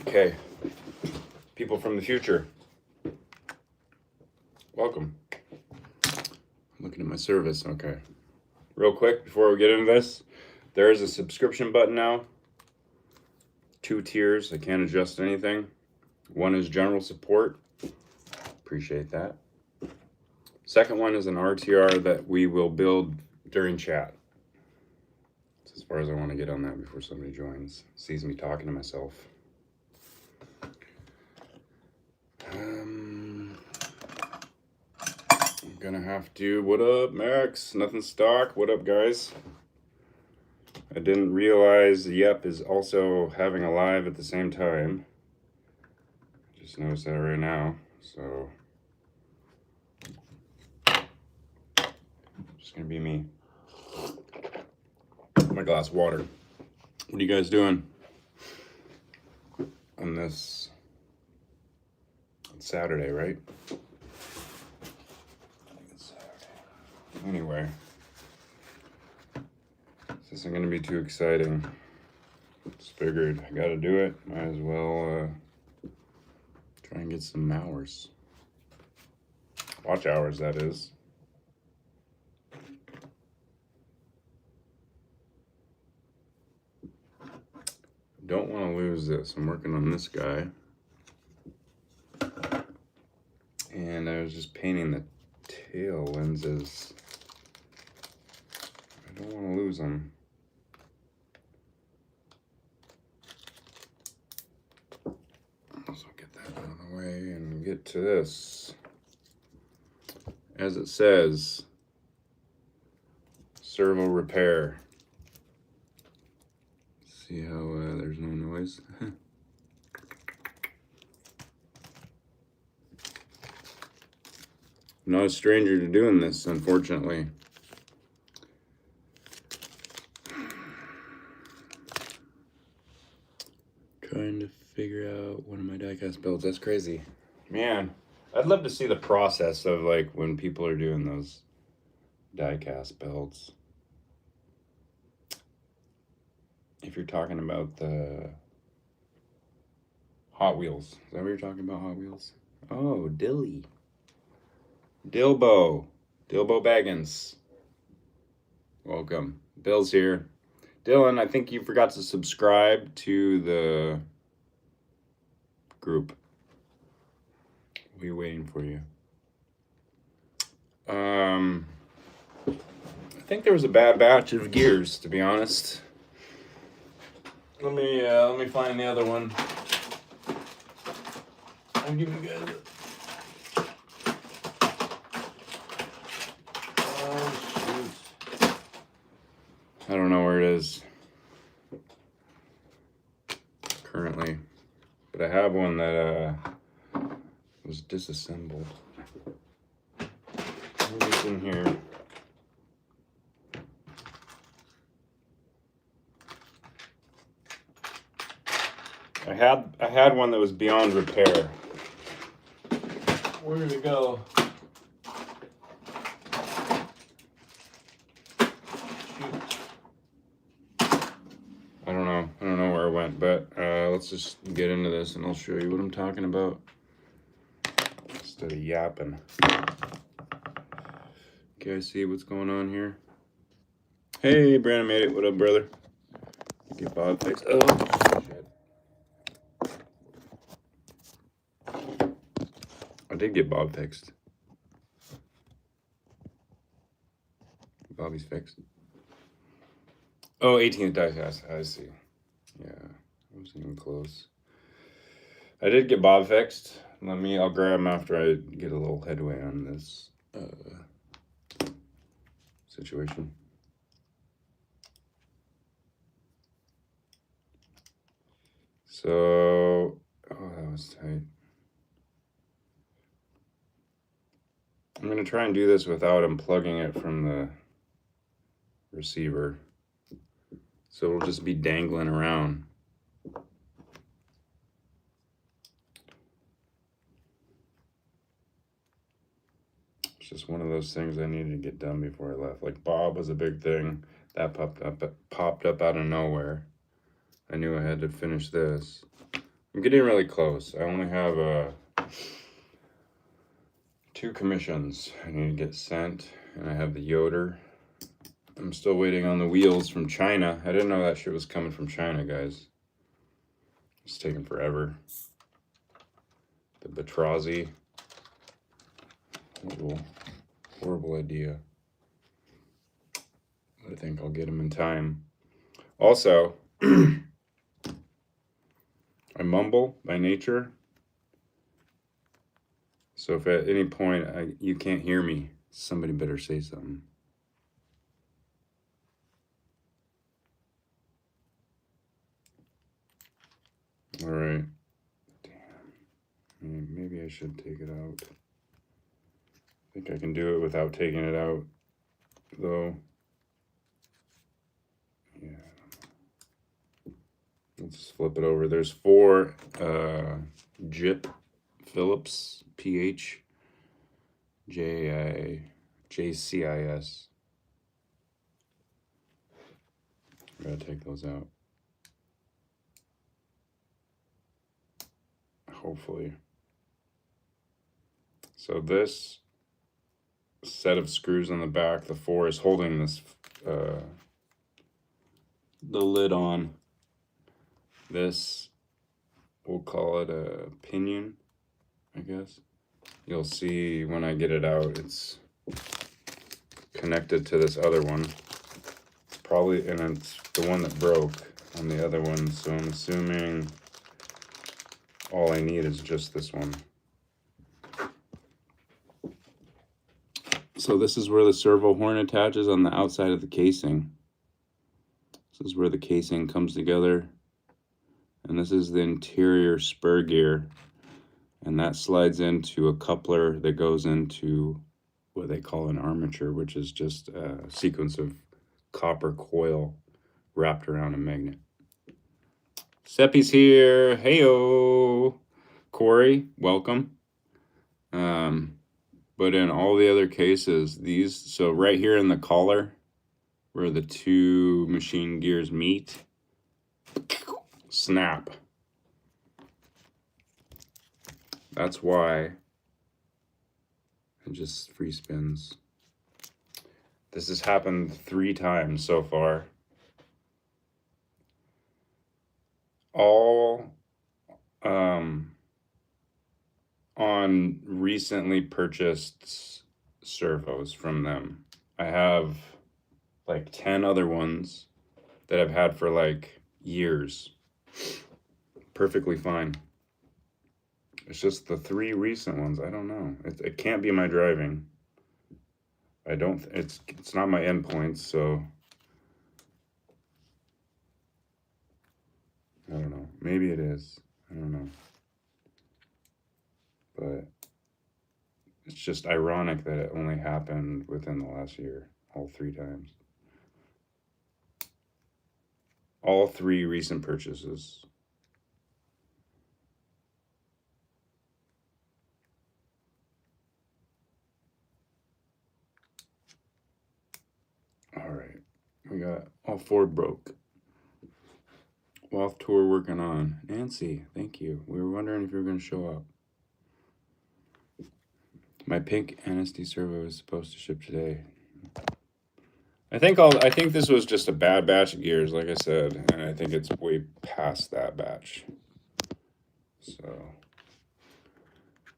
Okay, people from the future, welcome. I'm looking at my service. Okay, real quick before we get into this, there is a subscription button now. 2 tiers. I can't adjust anything. One is general support. Appreciate that. Second one is an RTR that we will build during chat. That's as far as I want to get on that before somebody joins, sees me talking to myself. I'm gonna have to. What up, Max? Nothing stock. What up, guys? I didn't realize Yep is also having a live at the same time. Just noticed that right now. So just gonna be me. My glass of water. What are you guys doing on this Saturday, right? I think it's Saturday. Anyway, this isn't gonna be too exciting. Just figured I gotta do it. Might as well try and get some hours. Watch hours, that is. Don't want to lose this. I'm working on this guy. And I was just painting the tail lenses. I don't want to lose them. So get that out of the way and get to this. As it says, servo repair. See how there's no noise? I'm not a stranger to doing this, unfortunately. Trying to figure out one of my diecast builds. That's crazy. Man, I'd love to see the process of like when people are doing those diecast builds. If you're talking about the Hot Wheels. Is that what you're talking about, Hot Wheels? Oh, Dilly. Dilbo Baggins. Welcome. Bill's here. Dylan, I think you forgot to subscribe to the group. We're waiting for you. I think there was a bad batch of gears, to be honest. Let me find the other one. I'll give you guys a... I don't know where it is currently, but I have one that was disassembled. Maybe it's in here. I had one that was beyond repair. Where did it go? I don't know where it went, but let's just get into this and I'll show you what I'm talking about instead of yapping. Okay, I see what's going on here. Hey, Brandon made it. What up, brother? Get Bob fixed. Oh, shit. I did get Bob fixed. Bobby's fixed. Oh, 18th diecast. I see. Yeah, I wasn't even close. I did get Bob fixed. I'll grab him after I get a little headway on this situation. So, oh, that was tight. I'm gonna try and do this without unplugging it from the receiver. So it'll just be dangling around. It's just one of those things I needed to get done before I left. Like Bob was a big thing that popped up out of nowhere. I knew I had to finish this. I'm getting really close. I only have 2 commissions I need to get sent, and I have the Yoder. I'm still waiting on the wheels from China. I didn't know that shit was coming from China, guys. It's taking forever. The Batrazi. Horrible idea. I think I'll get them in time. Also, I mumble by nature. So if at any point you can't hear me, somebody better say something. All right. Damn. Maybe I should take it out. I think I can do it without taking it out, though. Yeah. Let's flip it over. There's 4 JIP Phillips PH JCIS. I gotta take those out. Hopefully. So this set of screws on the back, the 4 is holding this the lid on. This, we'll call it a pinion, I guess. You'll see when I get it out, it's connected to this other one. Probably, and it's the one that broke on the other one, so I'm assuming all I need is just this one. So this is where the servo horn attaches on the outside of the casing. This is where the casing comes together. And this is the interior spur gear. And that slides into a coupler that goes into what they call an armature, which is just a sequence of copper coil wrapped around a magnet. Seppi's here. Heyo. Corey, welcome. But in all the other cases, these, so right here in the collar, where the 2 machine gears meet, snap. That's why it just free spins. This has happened 3 times so far. All on recently purchased servos from them. I have like 10 other ones that I've had for like years. Perfectly fine. It's just the 3 recent ones. I don't know. It can't be my driving. It's not my endpoints, so I don't know. Maybe it is. I don't know. But it's just ironic that it only happened within the last year, all 3 times. All 3 recent purchases. All right. We got all 4 broke. Waft tour working on. Nancy, thank you. We were wondering if you were going to show up. My pink NSD servo is supposed to ship today. I think this was just a bad batch of gears, like I said, and I think it's way past that batch. So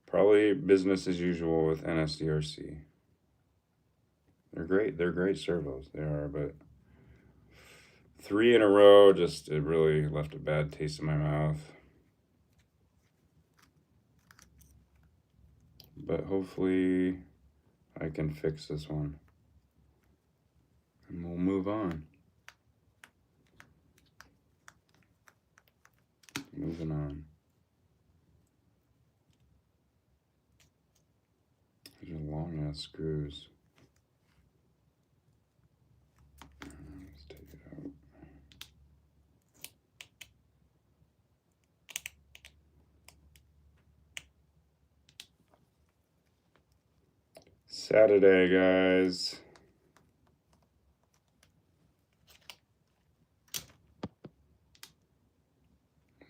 probably business as usual with NSDRC. They're great servos. They are, but 3 in a row, it really left a bad taste in my mouth. But hopefully I can fix this one. And we'll move on. Moving on. These are long ass screws. Let's take it out. Saturday, guys.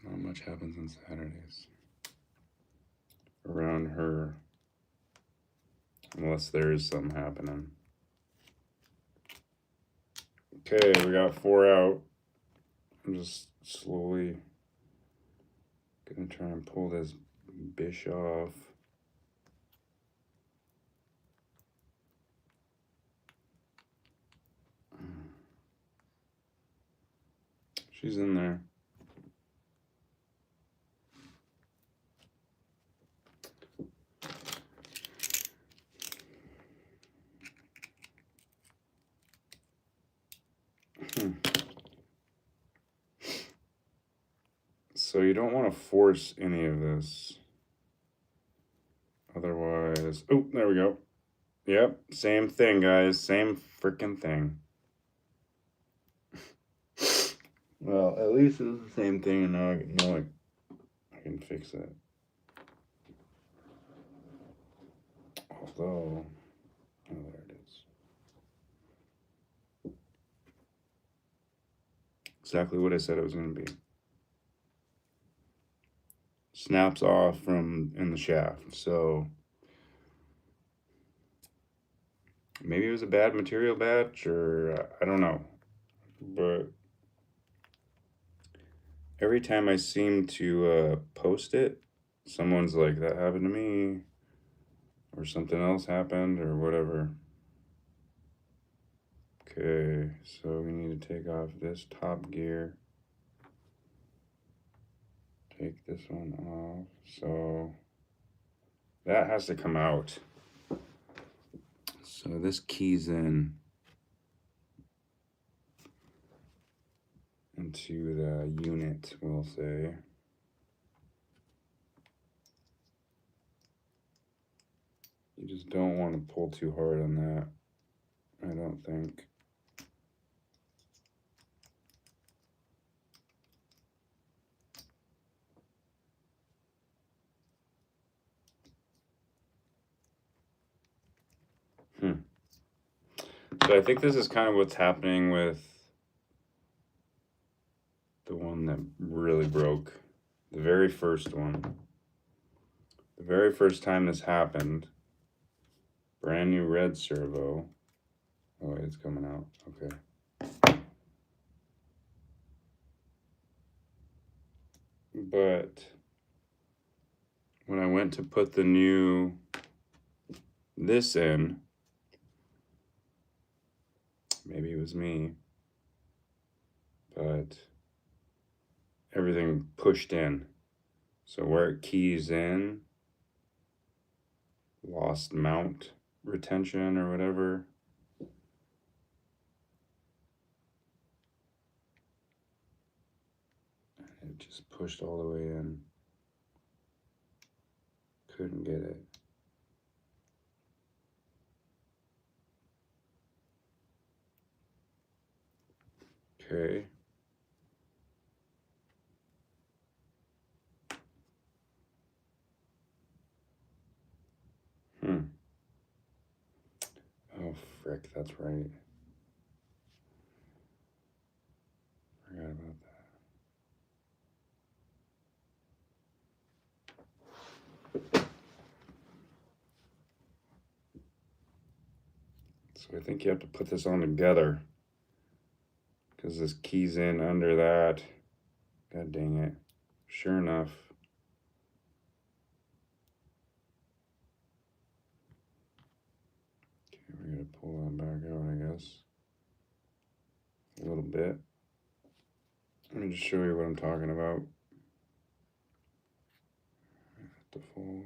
Not much happens on Saturdays around her, unless there is something happening. Okay, we got 4 out. I'm just slowly gonna try and pull this bish off. She's in there. So you don't want to force any of this. Otherwise, oh, there we go. Yep, same thing, guys. Same freaking thing. Well, at least it's the same thing, and now I can fix it. Although, oh, there it is. Exactly what I said it was going to be. Snaps off from in the shaft, so maybe it was a bad material batch, or I don't know, but every time I seem to post it, someone's like, that happened to me, or something else happened, or whatever. Okay, so we need to take off this top gear. Take this one off. So that has to come out. So this keys in into the unit, we'll say. You just don't want to pull too hard on that, I don't think. So I think this is kind of what's happening with the one that really broke. The very first one. The very first time this happened. Brand new red servo. Oh wait, it's coming out. Okay. But when I went to put the new this in, maybe it was me, but everything pushed in. So where it keys in, lost mount retention or whatever. It just pushed all the way in. Couldn't get it. Okay. Oh, frick, that's right. Forgot about that. So I think you have to put this on together, because this keys in under that. God dang it. Sure enough. Okay, we're going to pull that back out, I guess. A little bit. Let me just show you what I'm talking about. The full.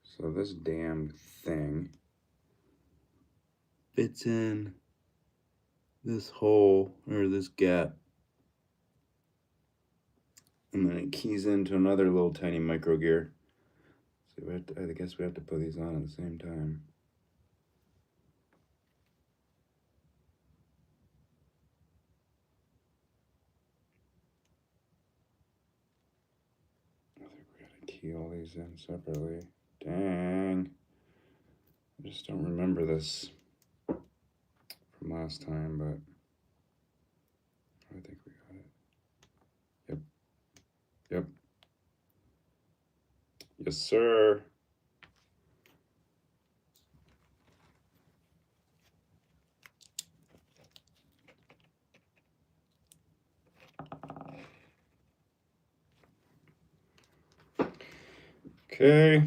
So this damn thing fits in this hole, or this gap, and then it keys into another little tiny micro gear. So we have to, I guess we have to put these on at the same time. I think we gotta key all these in separately. Dang. I just don't remember this from last time, but I think we got it. Yep. Yep. Yes, sir. Okay.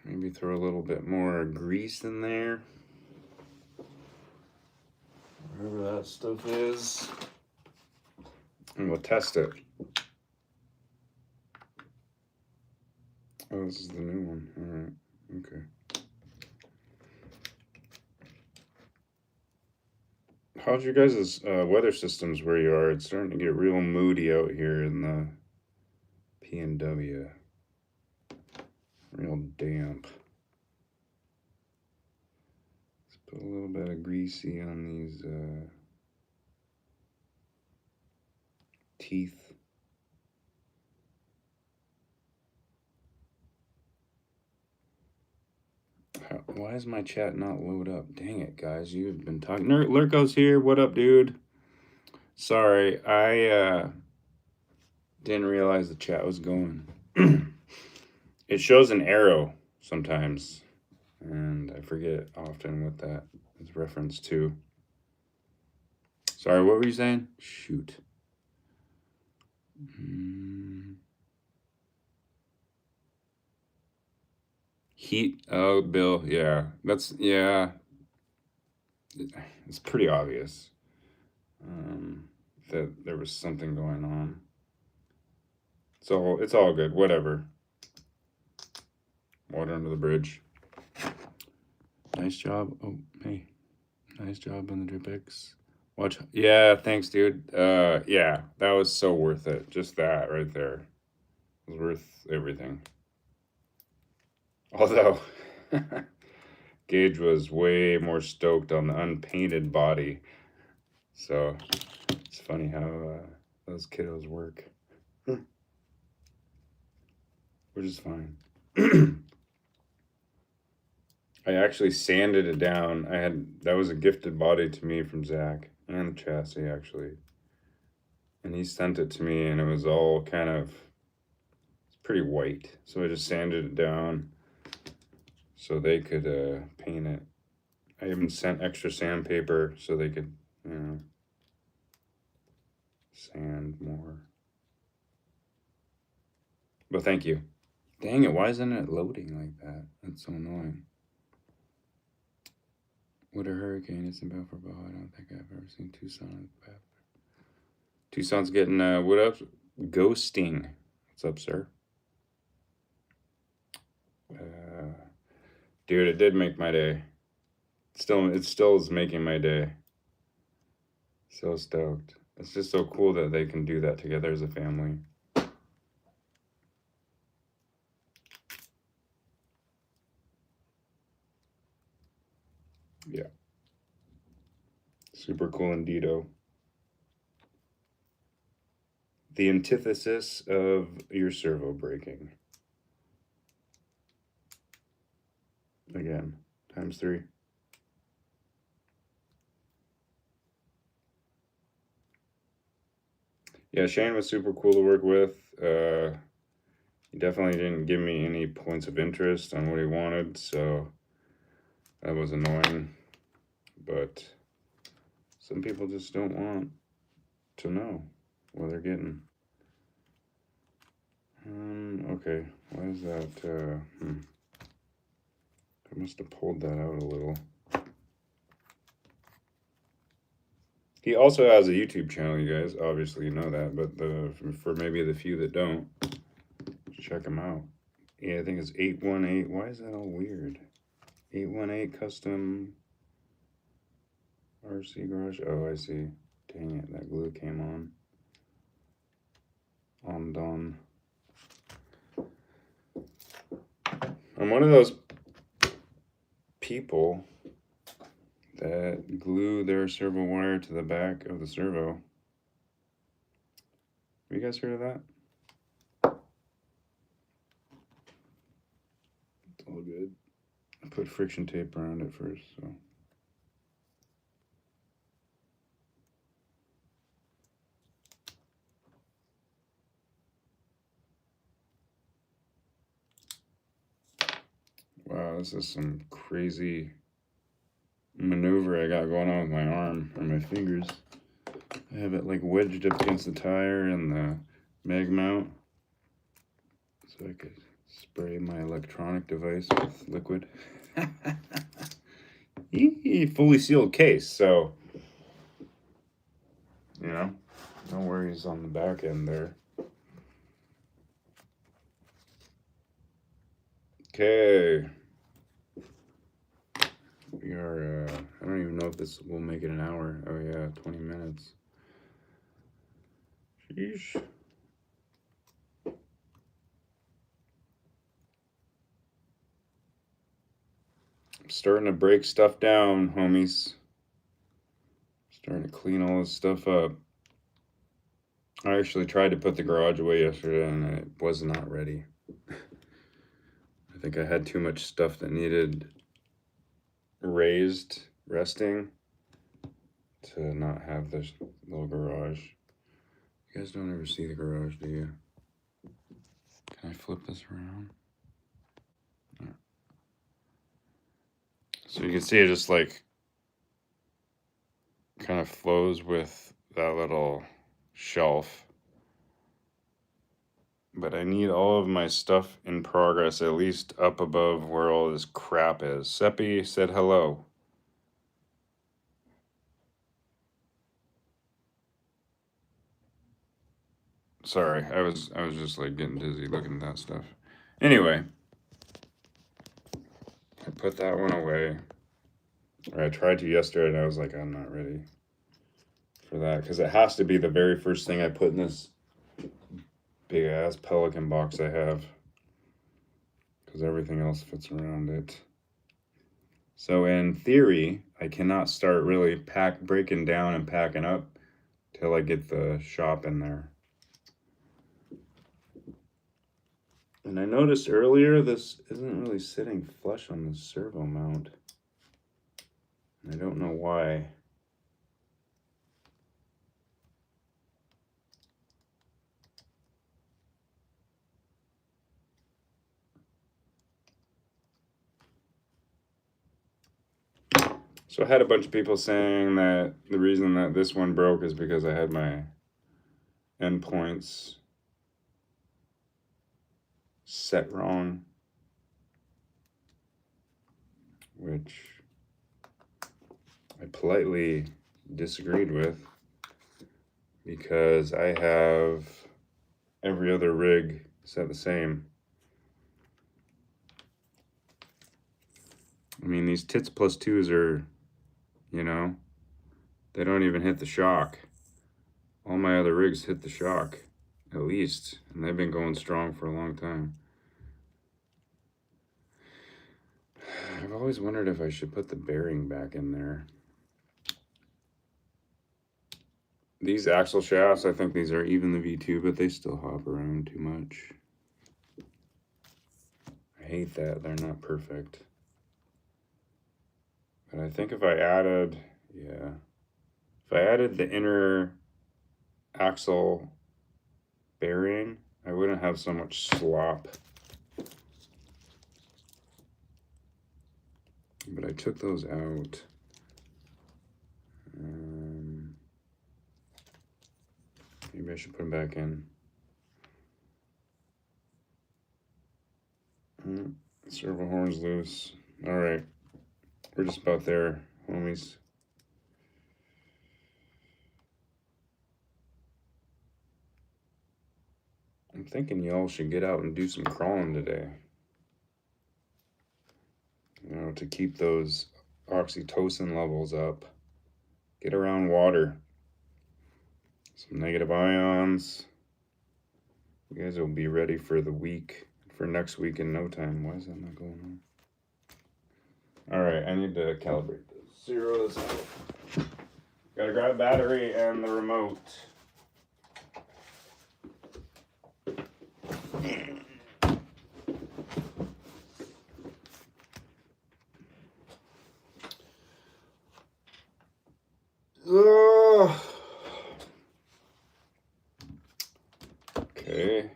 Maybe throw a little bit more grease in there. Whatever that stuff is. And we'll test it. Oh, this is the new one. All right. Okay. How's your guys' weather systems where you are? It's starting to get real moody out here in the PNW. Real damp. Let's put a little bit of greasy on these teeth. Why is my chat not load up? Dang it, guys. You've been talking. Lurko's here. What up, dude? Sorry, I didn't realize the chat was going. It shows an arrow sometimes, and I forget often what that is reference to. Sorry, what were you saying? Shoot. Heat. Oh, Bill. Yeah, it's pretty obvious that there was something going on. So it's all good. Whatever. Water under the bridge. Nice job. Oh, hey. Nice job on the Dripix. Watch. Yeah, thanks, dude. Yeah, that was so worth it. Just that right there was worth everything. Although Gage was way more stoked on the unpainted body. So it's funny how those kiddos work. Which is fine. I actually sanded it down. That was a gifted body to me from Zach, and the chassis actually. And he sent it to me, and it was all kind of, it's pretty white. So I just sanded it down so they could paint it. I even sent extra sandpaper so they could, you know, sand more. But thank you. Dang it, why isn't it loading like that? That's so annoying. What a hurricane is in Belfort, Baja. I don't think I've ever seen Tucson. Tucson's getting, what up? Ghosting. What's up, sir? Dude, it did make my day. It still is making my day. So stoked. It's just so cool that they can do that together as a family. Yeah. Super cool indeedo. The antithesis of your servo braking. Again, times 3. Yeah, Shane was super cool to work with. He definitely didn't give me any points of interest on what he wanted, so that was annoying. But some people just don't want to know what they're getting. Okay, why is that? I must have pulled that out a little. He also has a YouTube channel, you guys. Obviously, you know that, but for maybe the few that don't, check him out. Yeah, I think it's 818. Why is that all weird? 818 custom RC garage. Oh, I see. Dang it, that glue came on. I'm done. I'm one of those people that glue their servo wire to the back of the servo. Have you guys heard of that? It's all good. I put friction tape around it first, so. this is some crazy maneuver I got going on with my arm or my fingers. I have it like wedged up against the tire and the mag mount so I could spray my electronic device with liquid. Fully sealed case, so you know, no worries on the back end there. Okay. We are, I don't even know if this will make it an hour. Oh yeah, 20 minutes. Sheesh. I'm starting to break stuff down, homies. Starting to clean all this stuff up. I actually tried to put the garage away yesterday and it was not ready. I think I had too much stuff that needed resting to not have this little garage. You guys don't ever see the garage, do you? Can I flip this around? So you can see it just like kind of flows with that little shelf. But I need all of my stuff in progress at least up above where all this crap is. Seppi said hello. Sorry, I was just like getting dizzy looking at that stuff. Anyway, I put that one away. Or I tried to yesterday and I was like, I'm not ready for that because it has to be the very first thing I put in this big ass Pelican box I have because everything else fits around it. So in theory, I cannot start really breaking down and packing up till I get the shop in there. And I noticed earlier this isn't really sitting flush on the servo mount. I don't know why. So I had a bunch of people saying that the reason that this one broke is because I had my endpoints set wrong, which I politely disagreed with because I have every other rig set the same. I mean, these tits plus twos are, you know, they don't even hit the shock. All my other rigs hit the shock, at least, and they've been going strong for a long time. I've always wondered if I should put the bearing back in there. These axle shafts, I think these are even the V2, but they still hop around too much. I hate that, they're not perfect. But I think if I added, if I added the inner axle bearing, I wouldn't have so much slop. But I took those out. Maybe I should put them back in. Servo horn's loose. All right, we're just about there, homies. I'm thinking y'all should get out and do some crawling today. You know, to keep those oxytocin levels up. Get around water. Some negative ions. You guys will be ready for the week, for next week in no time. Why is that not going on? All right, I need to calibrate this. Zero this out. Gotta grab battery and the remote. Okay.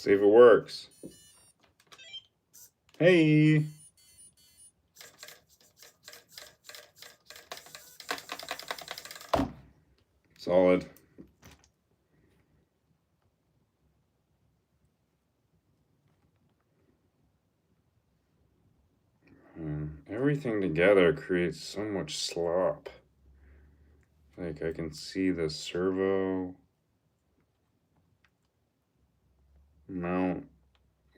See if it works. Hey! Solid. Everything together creates so much slop. Like I can see the servo mount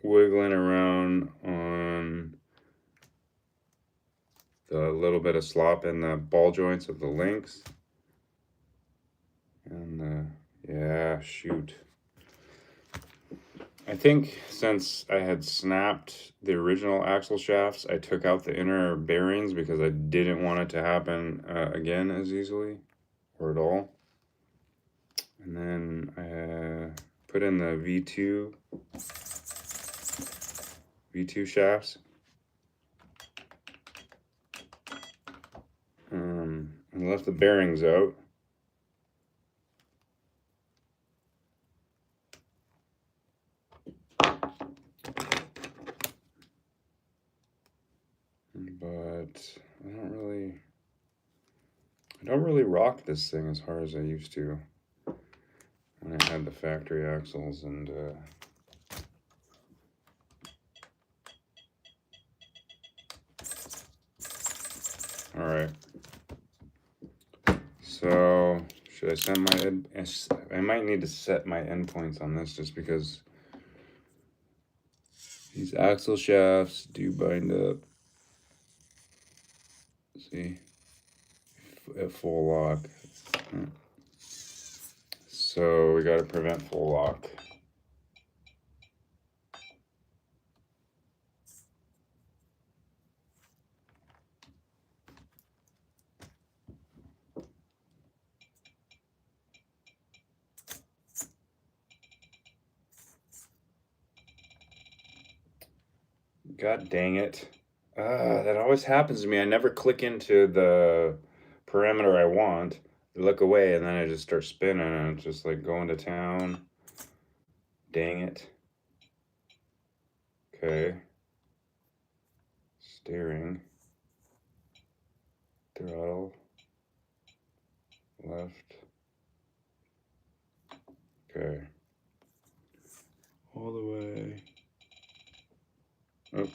wiggling around on the little bit of slop in the ball joints of the links. And yeah, shoot. I think since I had snapped the original axle shafts, I took out the inner bearings because I didn't want it to happen again as easily or at all. And then I put in the V2 shafts. And left the bearings out. But I don't really rock this thing as hard as I used to when I had the factory axles. And all right, so should I set my I might need to set my endpoints on this just because these axle shafts do bind up. See, at full lock. So we got to prevent full lock. God dang it. That always happens to me. I never click into the parameter I want. I look away and then I just start spinning and it's just like going to town. Dang it. Okay. Steering. Throttle. Left. Okay. All the way. Oh.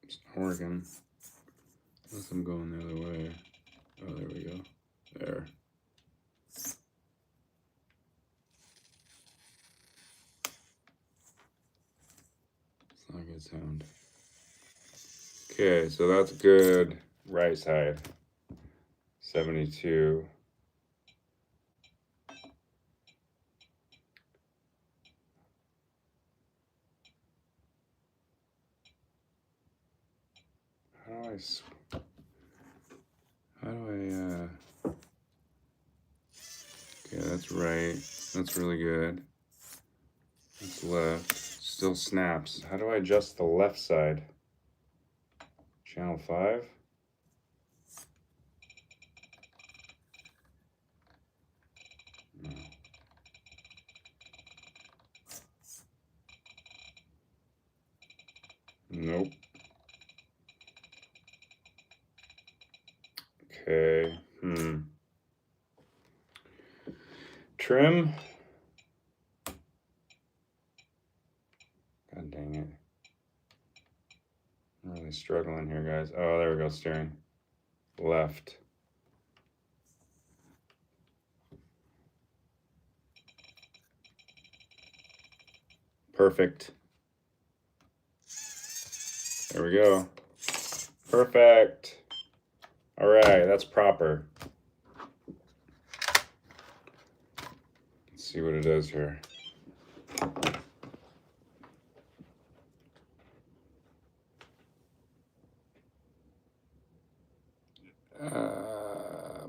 It's not working. Unless I'm going the other way. Oh, there we go. There. It's not a good sound. Okay, so that's good. Right side. 72. How do I, okay, that's right. That's really good. That's left. Still snaps. How do I adjust the left side? Channel 5? No. Nope. Okay. Trim. God dang it. I'm really struggling here, guys. Oh, there we go. Steering. Left. Perfect. There we go. Perfect. All right, that's proper. Let's see what it does here.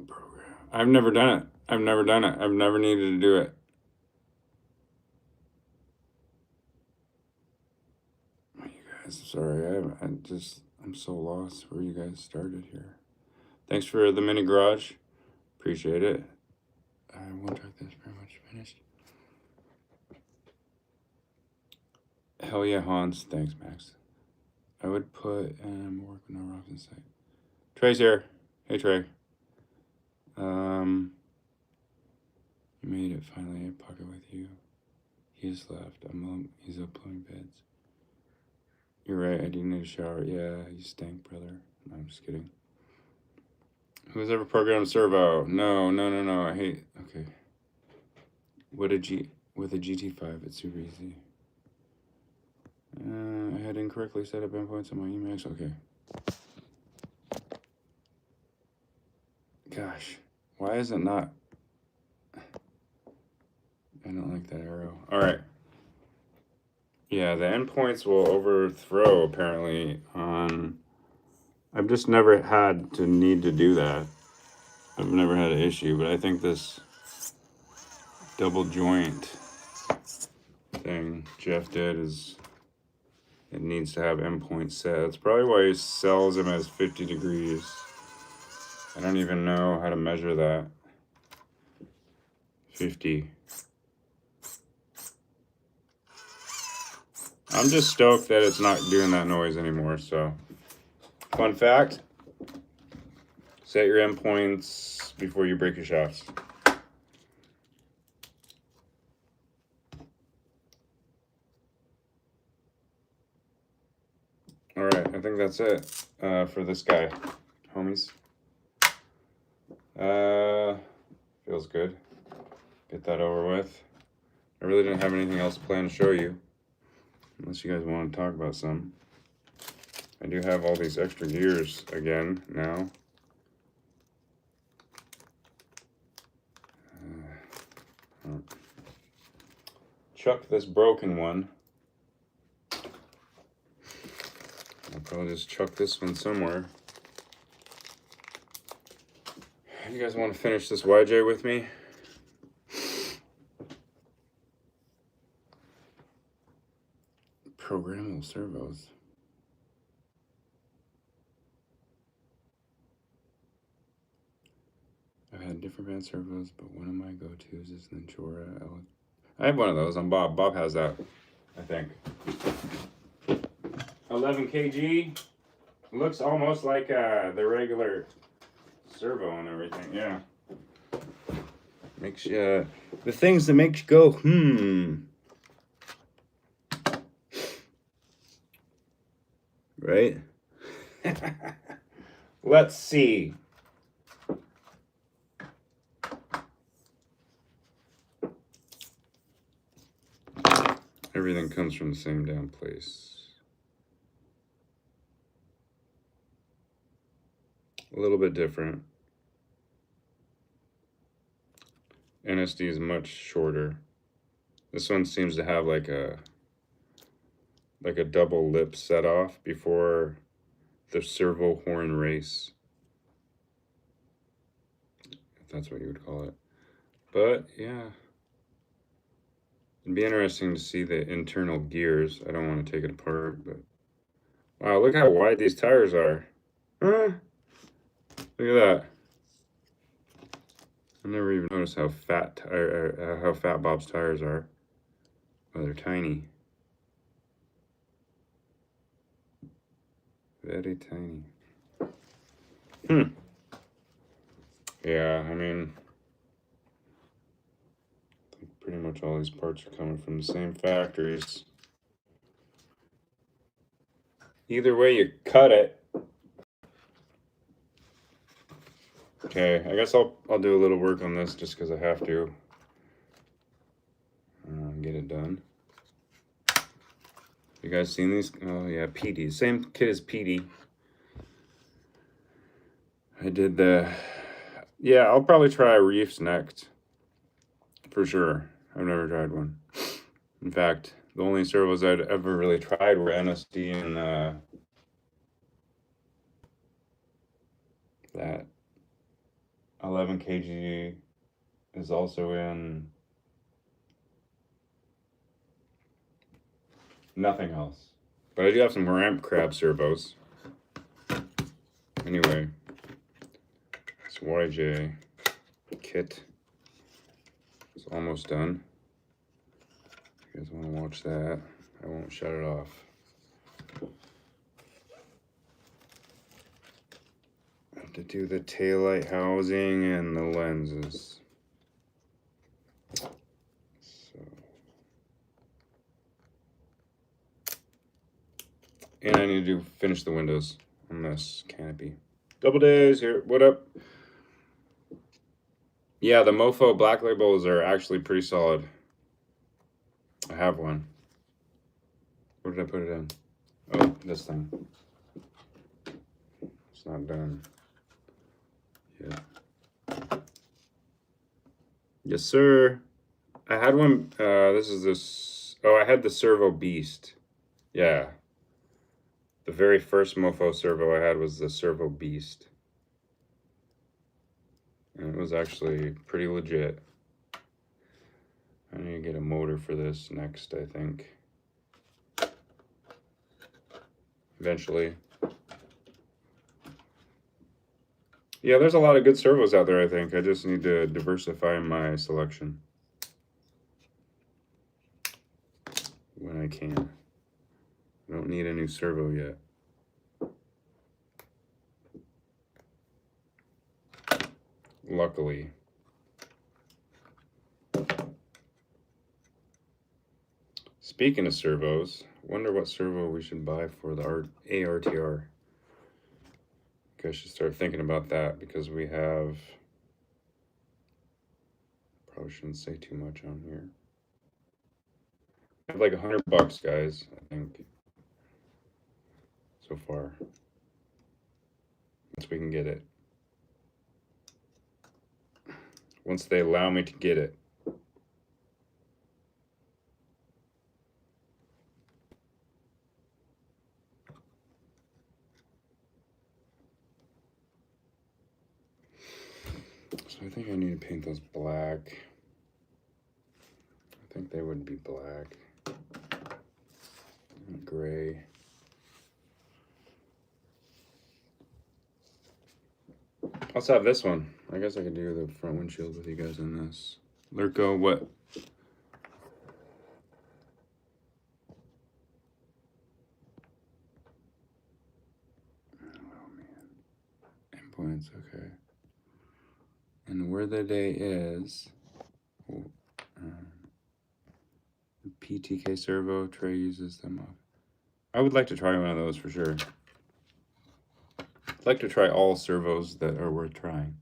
Program. I've never done it. I've never done it. I've never needed to do it. You guys, sorry. I'm so lost where you guys started here. Thanks for the mini garage. Appreciate it. I won't track this, pretty much finished. Hell yeah, Hans. Thanks, Max. I would put more work with no rocks in sight. Trey's here. Hey, Trey. You made it finally. A pocket with you. He just left. He's uploading beds. You're right. I do need a shower. Yeah, you stink, brother. No, I'm just kidding. Who's ever programmed servo? No. I hate. Okay. With a GT5, it's super easy. I had incorrectly set up endpoints on my Emacs. Okay. Gosh, why is it not? I don't like that arrow. All right. Yeah, the endpoints will overthrow apparently on. I've just never had to need to do that. I've never had an issue, but I think this double joint thing Jeff did is it needs to have endpoints set. That's probably why he sells them as 50 degrees. I don't even know how to measure that. 50. I'm just stoked that it's not doing that noise anymore, so. Fun fact, set your endpoints before you break your shafts. All right, I think that's it for this guy, homies. Feels good. Get that over with. I really didn't have anything else planned to show you, unless you guys want to talk about some. I do have all these extra gears again now. Chuck this broken one. I'll probably just chuck this one somewhere. You guys want to finish this YJ with me? Programmable servos. I've had different band servos, but one of my go-tos is the Jora. I have one of those on Bob. Bob has that, I think. 11 kg. Looks almost like the regular servo and everything. Yeah. Makes you the things that make you go right? Let's see. Everything comes from the same damn place. A little bit different. NSD is much shorter. This one seems to have like a double lip set off before the servo horn race, if that's what you would call it. But yeah, it'd be interesting to see the internal gears. I don't want to take it apart, but wow, look how wide these tires are. Huh? Look at that. I never even noticed how fat Bob's tires are. Oh, they're tiny. Very tiny. Yeah, I mean, I think pretty much all these parts are coming from the same factories. Either way you cut it. Okay, I guess I'll do a little work on this just because I have to. Get it done. You guys seen these? Oh yeah, PD. Same kit as PD. I did the... Yeah, I'll probably try reefs next. For sure. I've never tried one. In fact, the only servos I'd ever really tried were NSD and that 11 kg is also in nothing else. But I do have some ramp crab servos. Anyway, it's YJ. kit is almost done. If you guys want to watch that, I won't shut it off. I have to do the taillight housing and the lenses. So, and I need to finish the windows on this canopy. Double days here. What up? Yeah, the Mofo black labels are actually pretty solid. I have one. Where did I put it in? Oh, this thing. It's not done yet. Yes, sir. I had one. This is this. Oh, I had the Servo Beast. Yeah. The very first Mofo servo I had was the Servo Beast. And it was actually pretty legit. I need to get a motor for this next, I think. Eventually. Yeah, there's a lot of good servos out there, I think. I just need to diversify my selection when I can. I don't need a new servo yet. Luckily. Speaking of servos, wonder what servo we should buy for the ARTR. I should start thinking about that because we have, probably shouldn't say too much on here. I have like $100, guys, I think, so far. Once we can get it. Once they allow me to get it. So I think I need to paint those black. I think they would be black. And gray. Let's have this one. I guess I could do the front windshield with you guys in this. Lurko, what? Oh man. Endpoints, okay. And where the day is, PTK servo, Trey uses them off. I would like to try one of those for sure. I'd like to try all servos that are worth trying.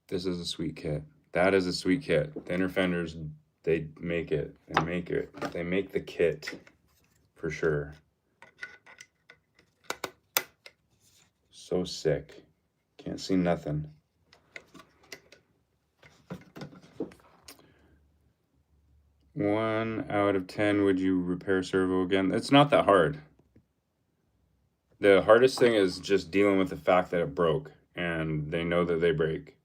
This is a sweet kit. That is a sweet kit. The inner fenders, they make it. They make it. They make the kit for sure. So sick. Can't see nothing. One out of 10, would you repair servo again? It's not that hard. The hardest thing is just dealing with the fact that it broke and they know that they break.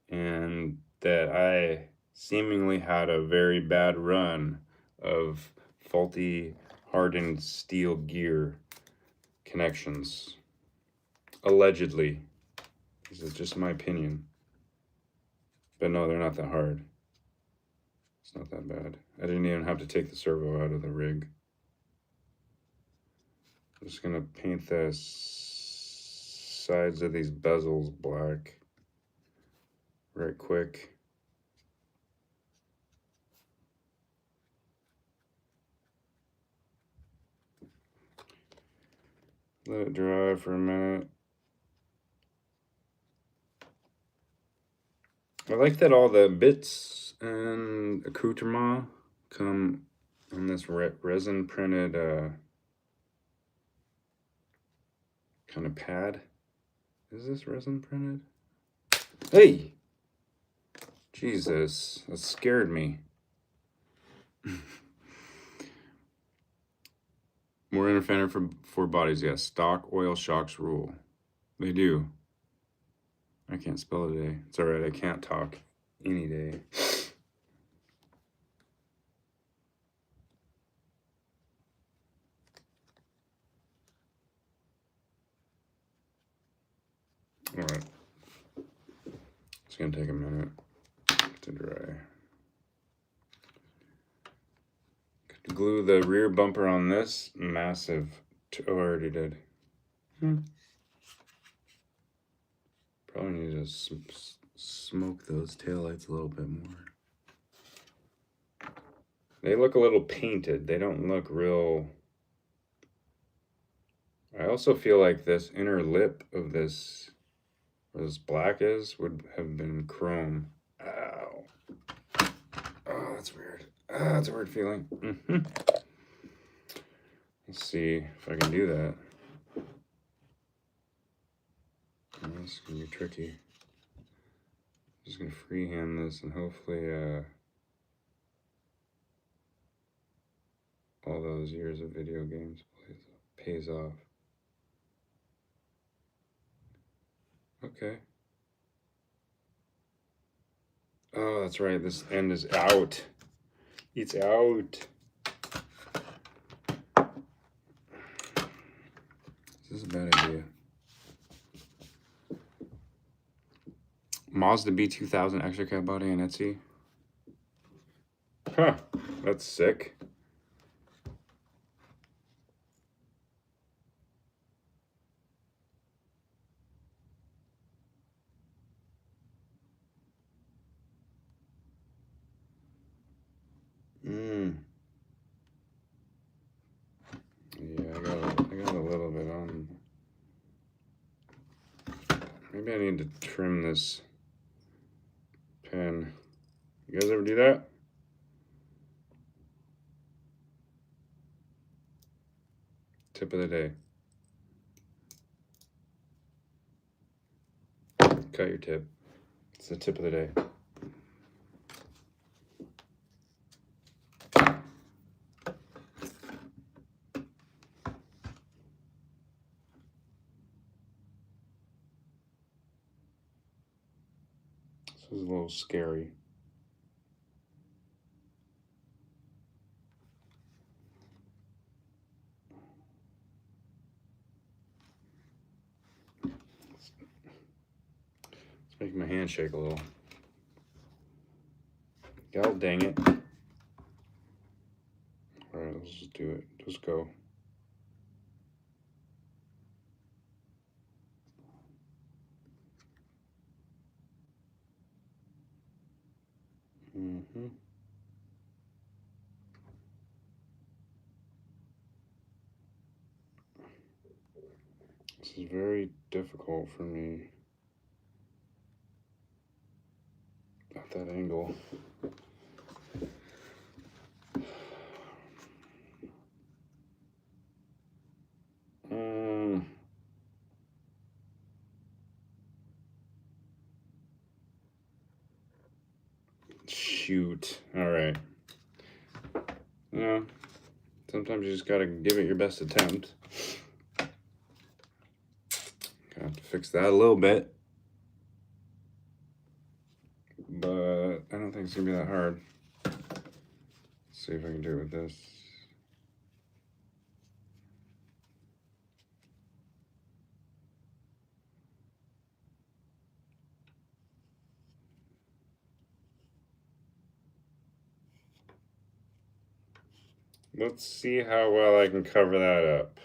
And that I seemingly had a very bad run of faulty hardened steel gear connections. Allegedly. This is just my opinion. But no, they're not that hard. It's not that bad. I didn't even have to take the servo out of the rig. I'm just gonna paint the sides of these bezels black right quick. Let it dry for a minute. I like that all the bits and accoutrement come on this resin printed kind of pad. Is this resin printed? Hey! Jesus, that scared me. More inner fender for bodies, yes. Stock oil shocks rule. They do. I can't spell today. It's alright, I can't talk any day. Alright. gonna take a minute to dry. Glue the rear bumper on this. Massive. Oh, I already did. Probably need to smoke those taillights a little bit more. They look a little painted. They don't look real. I also feel like this inner lip of this, where this black is, would have been chrome. Ow. Oh, that's weird. Ah, that's a weird feeling. Let's see if I can do that. Oh, this is gonna be tricky. I'm just gonna freehand this and hopefully all those years of video games pays off. Okay. Oh, that's right. This end is out. It's out. This is a bad idea. Mazda B2000 extra cab body on Etsy. Huh. That's sick. Yeah, I got a little bit on. Maybe I need to trim this pen. You guys ever do that? Tip of the day. Cut your tip. It's the tip of the day. This is a little scary. It's making my hand shake a little. God dang it. Alright, let's just do it. Just go. This is very difficult for me. At that angle. Shoot. Alright. You know, sometimes you just gotta give it your best attempt. Gonna have to fix that a little bit. But I don't think it's gonna be that hard. Let's see if I can do it with this. Let's see how well I can cover that up.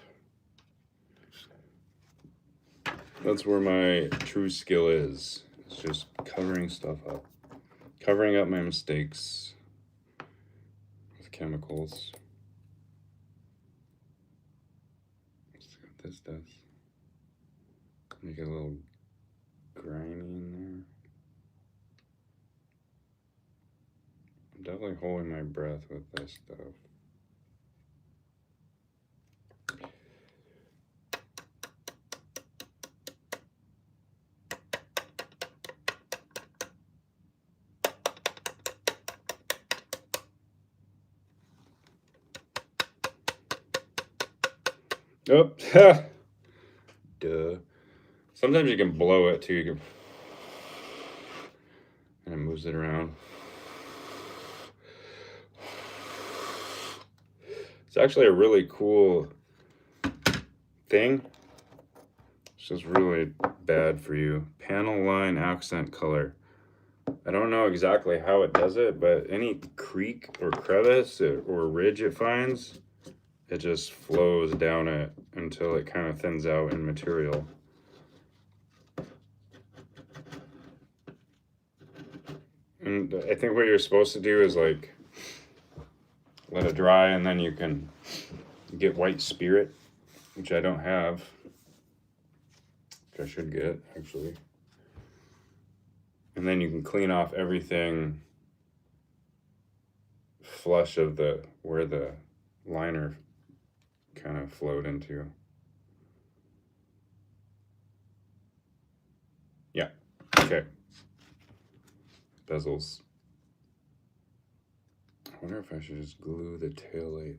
That's where my true skill is. It's just covering stuff up. Covering up my mistakes with chemicals. Let's see what this does. Make it a little grimy in there. I'm definitely holding my breath with this stuff. Oh, duh. Sometimes you can blow it too. You can, and it moves it around. It's actually a really cool thing. It's just really bad for you. Panel line accent color. I don't know exactly how it does it, but any creek or crevice or ridge it finds, it just flows down it until it kind of thins out in material. And I think what you're supposed to do is like let it dry, and then you can get white spirit, which I don't have. Which I should get, actually. And then you can clean off everything flush of where the liner kind of flowed into. Yeah, okay. Bezels. I wonder if I should just glue the tail light.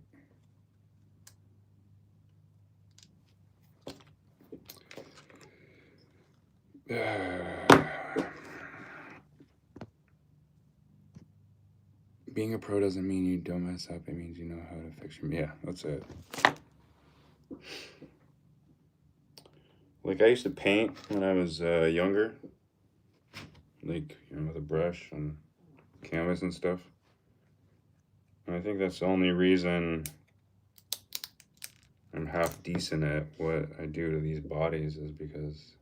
Being a pro doesn't mean you don't mess up. It means you know how to fix your... Yeah, that's it. Like, I used to paint when I was younger. Like, you know, with a brush and canvas and stuff. And I think that's the only reason I'm half decent at what I do to these bodies is because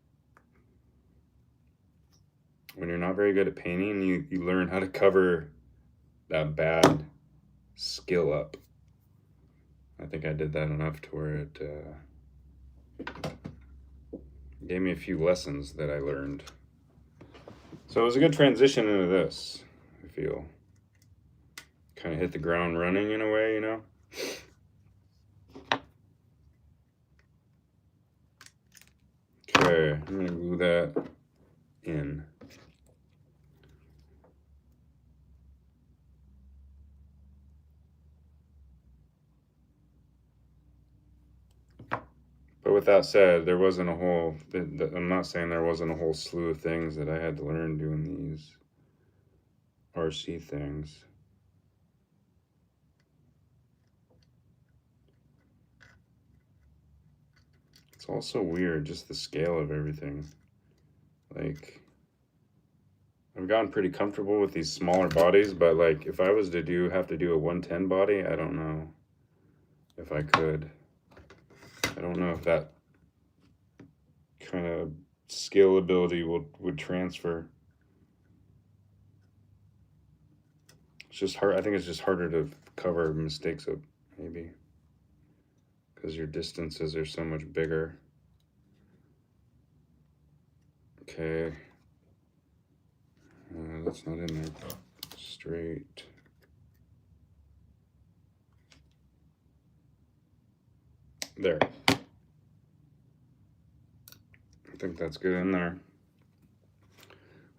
when you're not very good at painting, you learn how to cover that bad skill up. I think I did that enough to where it gave me a few lessons that I learned. So it was a good transition into this, I feel. Kind of hit the ground running in a way, you know? Okay, I'm gonna glue that in. But with that said, there wasn't a whole, I'm not saying there wasn't a whole slew of things that I had to learn doing these RC things. It's also weird, just the scale of everything. Like, I've gotten pretty comfortable with these smaller bodies, but like, if I was to have to do a 110 body, I don't know if I could. I don't know if that kind of skill ability would transfer. It's just hard. I think it's just harder to cover mistakes up, maybe, because your distances are so much bigger. Okay. That's not in there straight. There. I think that's good in there.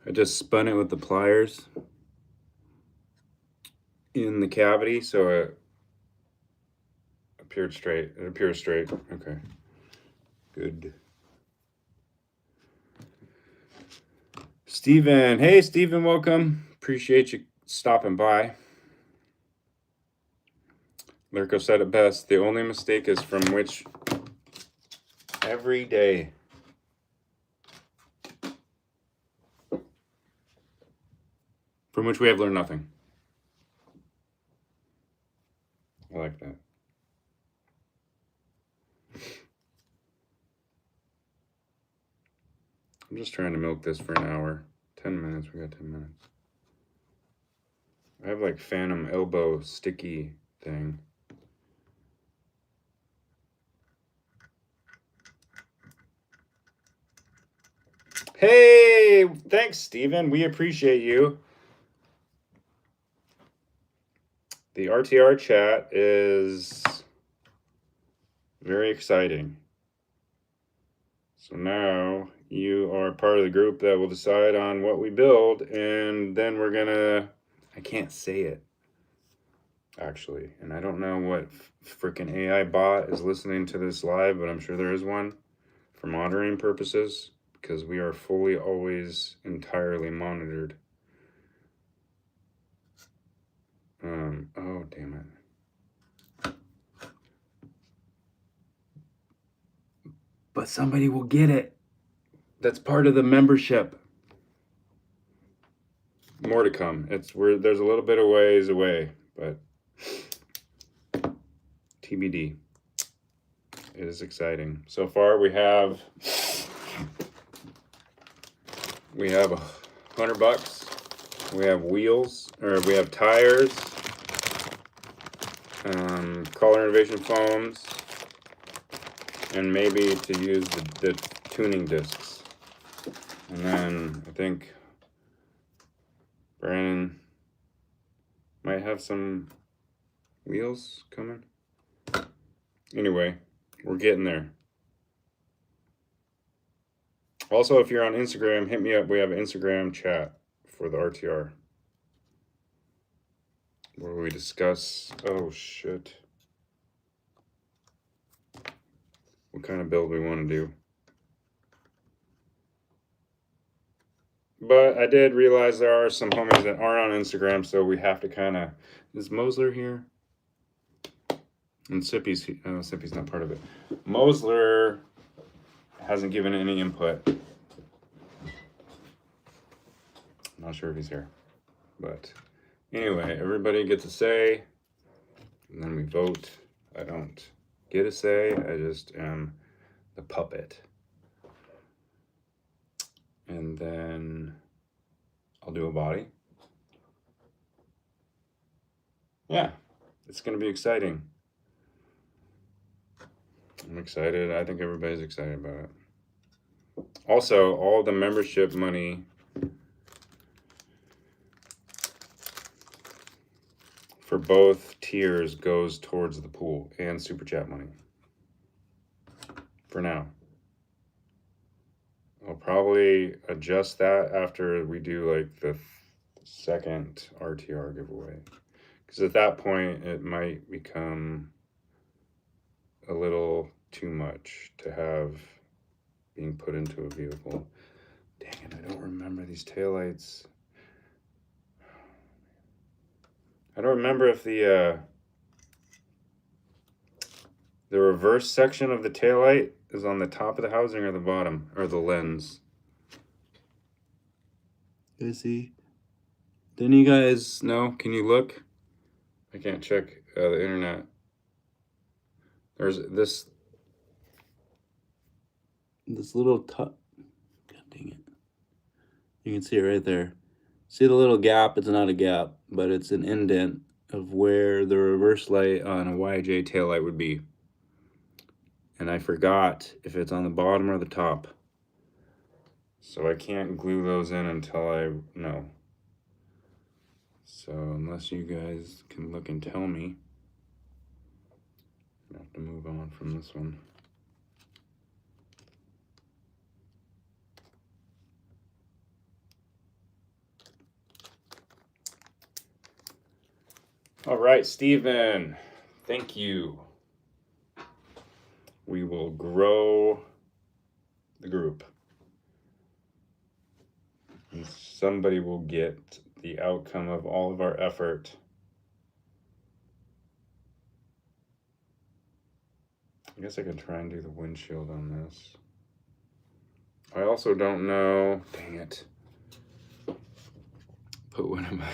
I just spun it with the pliers in the cavity so it appeared straight. It appears straight. Okay. Good. Steven. Hey, Steven, welcome. Appreciate you stopping by. Lurko said it best. The only mistake is from which every day. From which we have learned nothing. I like that. I'm just trying to milk this for an hour. 10 minutes. We got 10 minutes. I have like phantom elbow sticky thing. Hey, thanks, Steven. We appreciate you. The RTR chat is very exciting. So now you are part of the group that will decide on what we build, and then we're gonna, I can't say it, actually. And I don't know what freaking AI bot is listening to this live, but I'm sure there is one for monitoring purposes, because we are fully always entirely monitored. Oh, damn it. But somebody will get it. That's part of the membership. more to come. There's a little bit of ways away, but TBD. It is exciting. So far, we have $100. We have wheels, or we have tires, color innovation foams, and maybe to use the tuning discs. And then I think Brandon might have some wheels coming. Anyway, we're getting there. Also, if you're on Instagram, hit me up. We have an Instagram chat for the RTR where we discuss, oh shit, what kind of build we want to do. But I did realize there are some homies that aren't on Instagram, so we have to kind of... Is Mosler here? And Sippy's not part of it. Mosler hasn't given any input. I'm not sure if he's here. But anyway, everybody gets a say, and then we vote. I don't get a say, I just am the puppet. And then I'll do a body. Yeah, it's going to be exciting. I'm excited. I think everybody's excited about it. Also, all the membership money for both tiers goes towards the pool and super chat money. For now. I'll probably adjust that after we do like the second RTR giveaway. Because at that point, it might become a little too much to have being put into a vehicle. Dang it, I don't remember these taillights. I don't remember if the reverse section of the taillight is on the top of the housing or the bottom, or the lens. You see? Didn't you guys know? Can you look? I can't check the internet. There's this little top. God dang it. You can see it right there. See the little gap? It's not a gap, but it's an indent of where the reverse light on a YJ taillight would be. And I forgot if it's on the bottom or the top. So I can't glue those in until I know. So unless you guys can look and tell me, I have to move on from this one. All right, Steven, thank you. We will grow the group. And somebody will get the outcome of all of our effort. I guess I could try and do the windshield on this. I also don't know. Dang it. Put one of my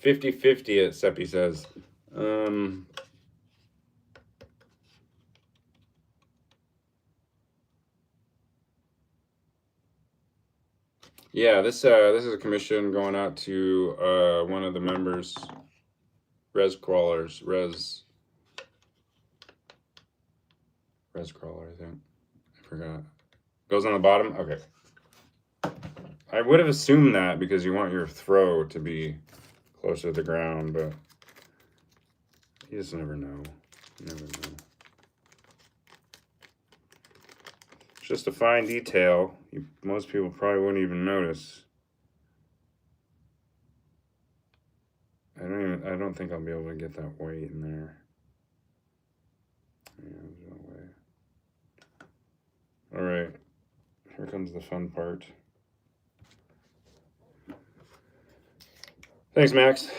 50-50, as Seppi says. Yeah, this is a commission going out to one of the members, Res Crawler, I think. I forgot. Goes on the bottom? Okay. I would have assumed that because you want your throw to be closer to the ground, but you just never know. You never know. It's just a fine detail. Most people probably wouldn't even notice. I don't think I'll be able to get that weight in there. Yeah, there's no way. All right, here comes the fun part. Thanks, Max.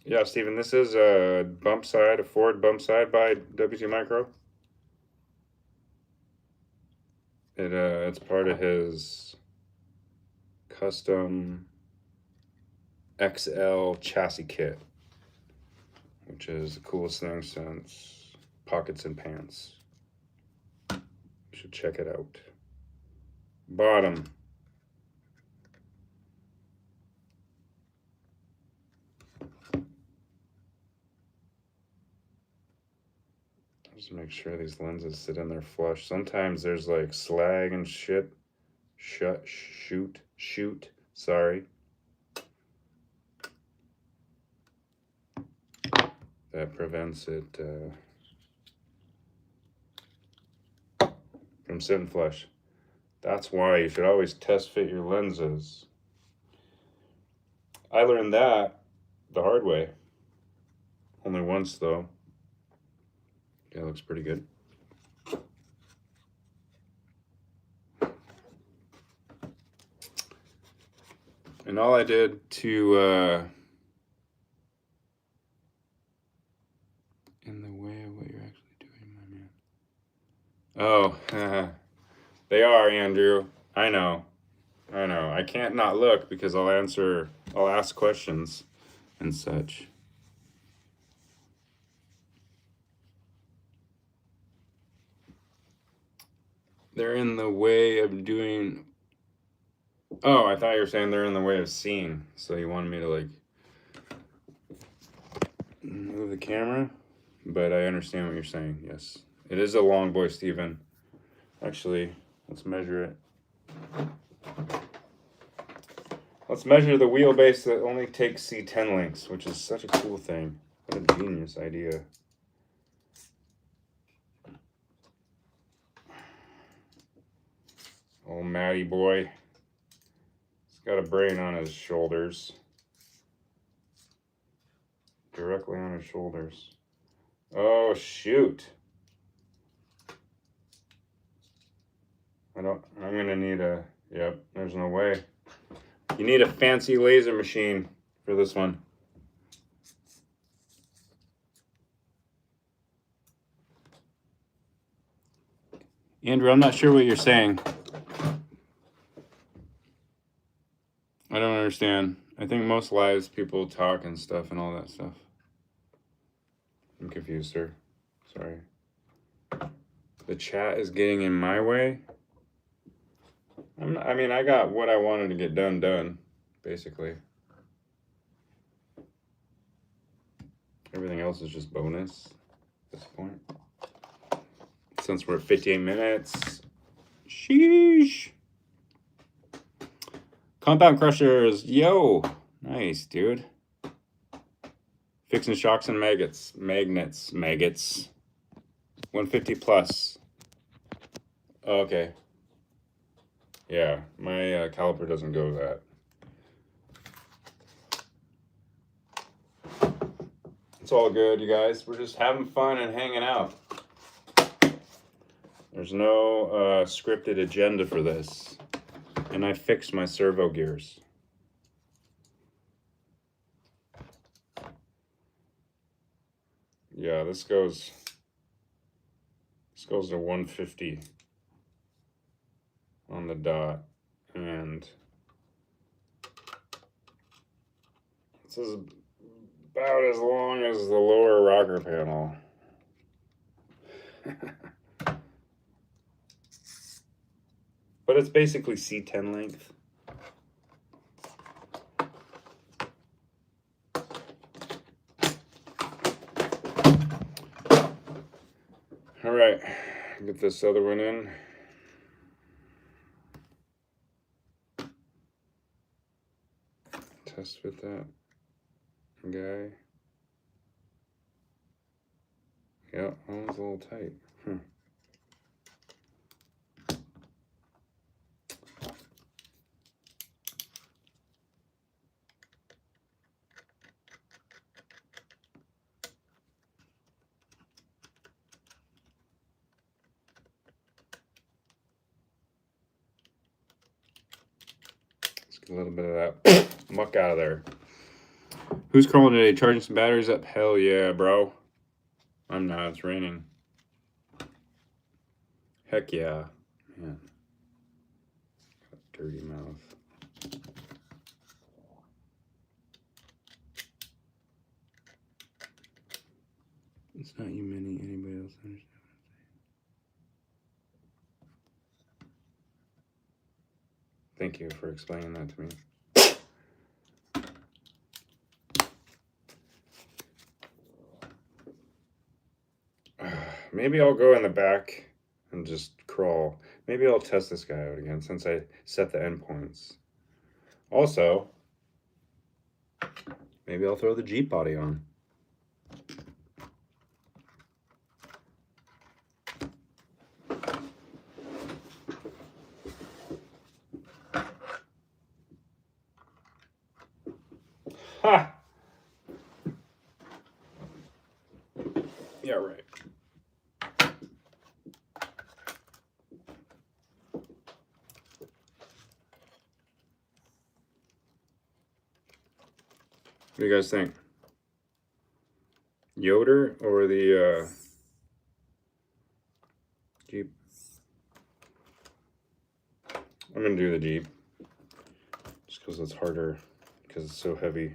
Yeah, Steven, this is a bump side, a Ford bump side by WT Micro. It's part of his custom XL chassis kit, which is the coolest thing since pockets and pants. You should check it out. Bottom. Just make sure these lenses sit in there flush. Sometimes there's like slag and shit. Shoot. Sorry. That prevents it from sitting flush. That's why you should always test fit your lenses. I learned that the hard way. Only once though. Yeah, looks pretty good. And all I did to in the way of what you're actually doing, my man. Oh, they are, Andrew. I know. I can't not look because I'll ask questions and such. They're in the way of doing. Oh, I thought you were saying they're in the way of seeing. So you wanted me to like move the camera? But I understand what you're saying, yes. It is a long boy, Steven. Actually, let's measure it. Let's measure the wheelbase that only takes C10 links, which is such a cool thing. What a genius idea. Oh, Matty boy. He's got a brain on his shoulders. Directly on his shoulders. Oh, shoot. I'm gonna need a, yep, there's no way. You need a fancy laser machine for this one. Andrew, I'm not sure what you're saying. I don't understand. I think most lives people talk and stuff and all that stuff. I'm confused, sir. Sorry. The chat is getting in my way. I mean, I got what I wanted to get done, basically. Everything else is just bonus at this point. Since we're at 58 minutes. Sheesh. Compound crushers. Yo. Nice, dude. Fixing shocks and magnets. 150 plus. Oh, okay. Yeah, my caliper doesn't go that. It's all good, you guys. We're just having fun and hanging out. There's no scripted agenda for this. And I fixed my servo gears. Yeah, this goes to 150 on the dot, and this is about as long as the lower rocker panel. But it's basically C10 length. All right, get this other one in. Test fit that guy. Yeah, that one's a little tight. Let's get a little bit of that muck out of there. Who's crawling today? Charging some batteries up? Hell yeah, bro. I'm not. It's raining. Heck yeah. Man. Dirty mouth. It's not you, Minnie. Anybody else understand? Thank you for explaining that to me. Maybe I'll go in the back and just crawl. Maybe I'll test this guy out again since I set the endpoints. Also, maybe I'll throw the Jeep body on. Ha! Yeah, right. What do you guys think? Yoder or the Jeep? I'm gonna do the Jeep just because it's harder because it's so heavy.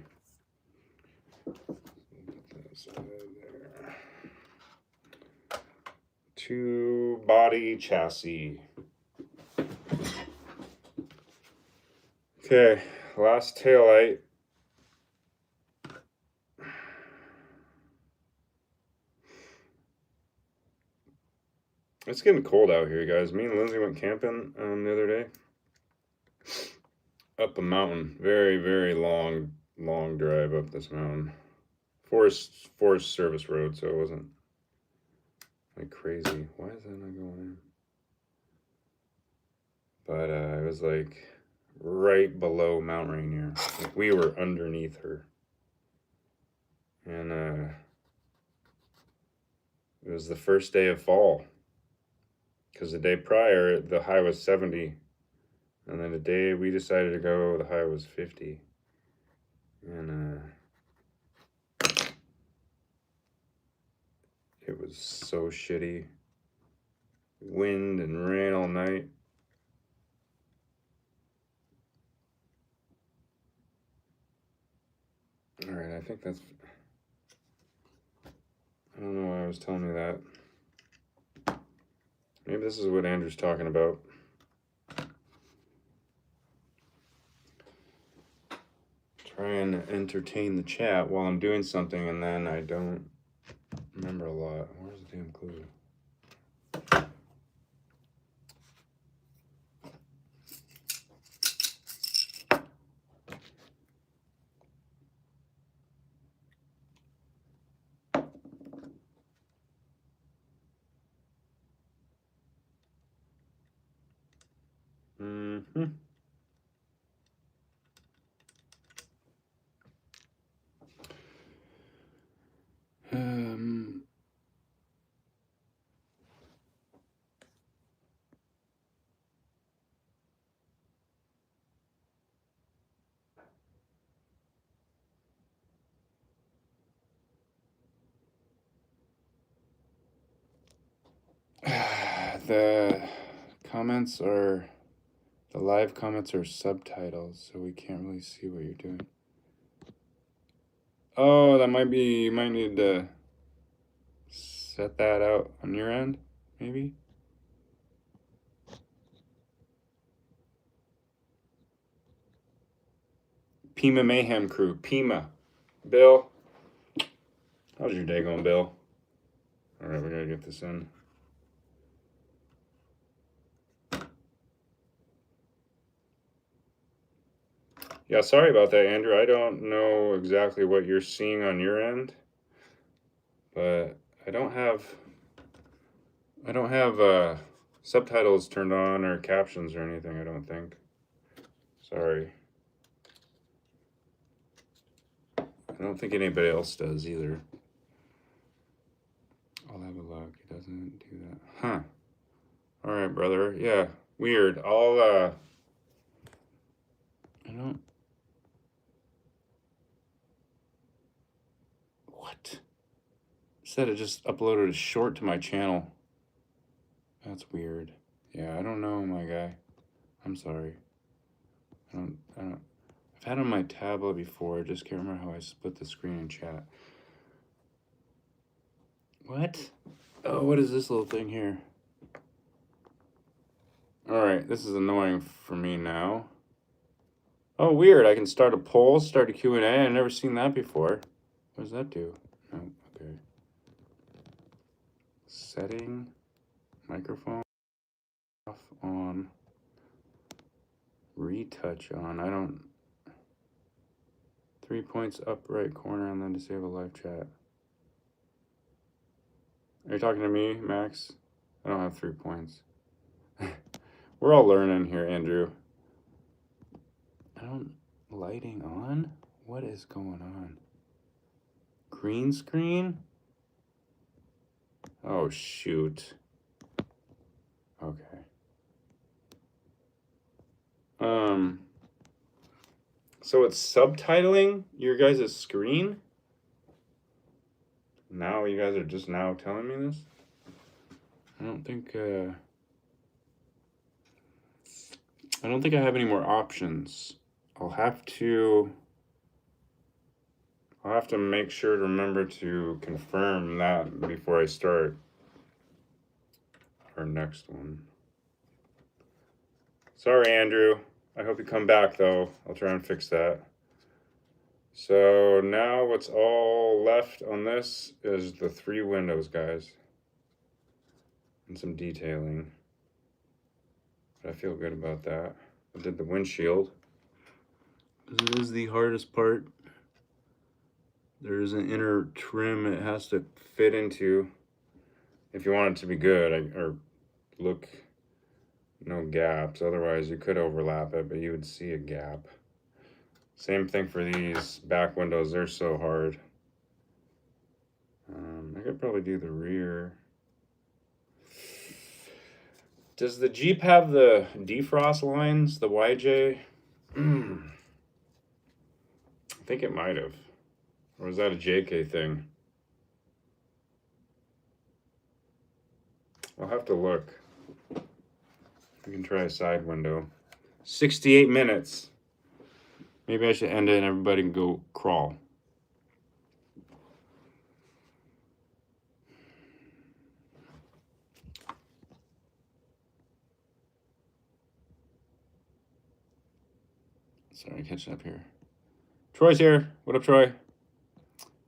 Two body chassis. Okay, last taillight. It's getting cold out here, guys. Me and Lindsay went camping the other day. Up a mountain. Very, very long drive up this mountain. Forest service road, so it wasn't like crazy. Why is that not going in? But it was like right below Mount Rainier. Like we were underneath her. And it was the first day of fall. Because the day prior, the high was 70. And then the day we decided to go, the high was 50. And it was so shitty. Wind and rain all night. All right, I think that's... I don't know why I was telling you that. Maybe this is what Andrew's talking about. Try and entertain the chat while I'm doing something, and then I don't remember a lot. Where's the damn clue? Mm-hmm. The comments are, the live comments are subtitles, so we can't really see what you're doing. Oh, that might be, you might need to set that out on your end, maybe? Pima Mayhem Crew, Pima. Bill, how's your day going, Bill? All right, we gotta get this in. Yeah, sorry about that, Andrew. I don't know exactly what you're seeing on your end, but I don't have subtitles turned on or captions or anything, I don't think. Sorry. I don't think anybody else does either. I'll have a look. It doesn't do that. Huh. All right, brother. Yeah, weird. I don't... Instead, it just uploaded a short to my channel. That's weird. Yeah, I don't know, my guy. I'm sorry. I don't. I've had it on my tablet before. I just can't remember how I split the screen and chat. What? Oh, what is this little thing here? All right, this is annoying for me now. Oh, weird. I can start a poll, start a Q&A. I've never seen that before. What does that do? Oh, okay. Setting, microphone off, on, retouch on. I don't. 3 points up right corner and then disable live chat. Are you talking to me, Max? I don't have 3 points. We're all learning here, Andrew. Lighting on? What is going on? Green screen? Oh, shoot. Okay. So it's subtitling your guys' screen? Now you guys are just now telling me this? I don't think I have any more options. I'll have to make sure to remember to confirm that before I start our next one. Sorry, Andrew. I hope you come back, though. I'll try and fix that. So now what's all left on this is the 3 windows, guys. And some detailing. But I feel good about that. I did the windshield. This is the hardest part. There's an inner trim it has to fit into if you want it to be good, or look no gaps. Otherwise you could overlap it, but you would see a gap. Same thing for these back windows. They're so hard. I could probably do the rear. Does the Jeep have the defrost lines, the YJ? I think it might have. Or was that a JK thing? I'll have to look. We can try a side window. 68 minutes. Maybe I should end it and everybody can go crawl. Sorry, catching up here. Troy's here. What up, Troy?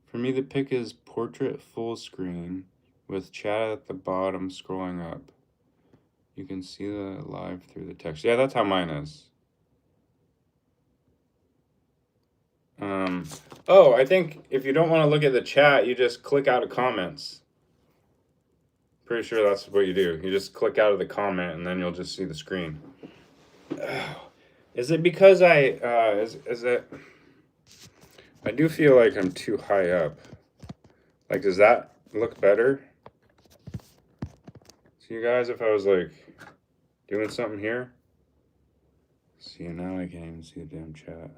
For me, the pick is portrait full screen with chat at the bottom scrolling up. You can see the live through the text. Yeah, that's how mine is. Oh, I think if you don't want to look at the chat, you just click out of comments. Pretty sure that's what you do. You just click out of the comment and then you'll just see the screen. Is it because is it? I do feel like I'm too high up. Like, does that look better? See you guys, if I was like doing something here? See, now I can't even see the damn chat.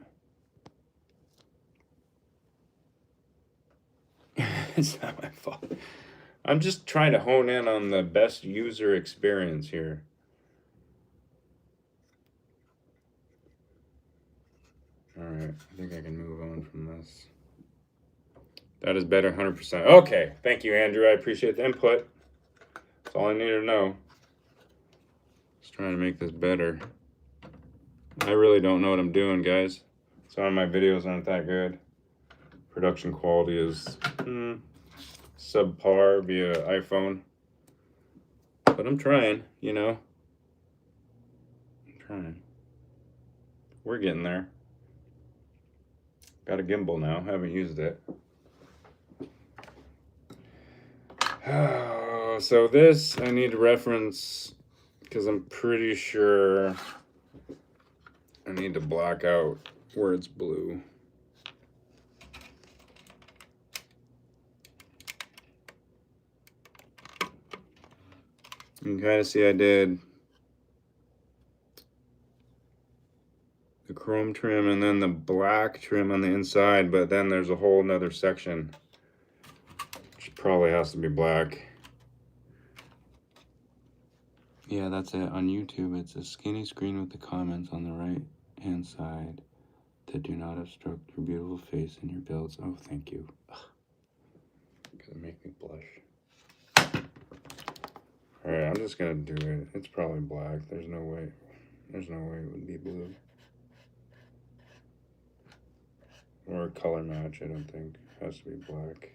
It's not my fault. I'm just trying to hone in on the best user experience here. All right, I think I can move on from this. That is better, 100%. Okay, thank you, Andrew. I appreciate the input. That's all I need to know. Just trying to make this better. I really don't know what I'm doing, guys. Some of my videos aren't that good. Production quality is subpar via iPhone. But I'm trying, you know. I'm trying. We're getting there. Got a gimbal now. Haven't used it. So this I need to reference because I'm pretty sure I need to black out where it's blue. You can kind of see I did the chrome trim and then the black trim on the inside, but then there's a whole nother section which Probably has to be black. Yeah, that's it. On YouTube, it's a skinny screen with the comments on the right-hand side that do not obstruct your beautiful face and your builds. Oh, thank you. Gonna make me blush. Alright, I'm just gonna do it. It's probably black. There's no way it would be blue. Or a color match, I don't think. It has to be black.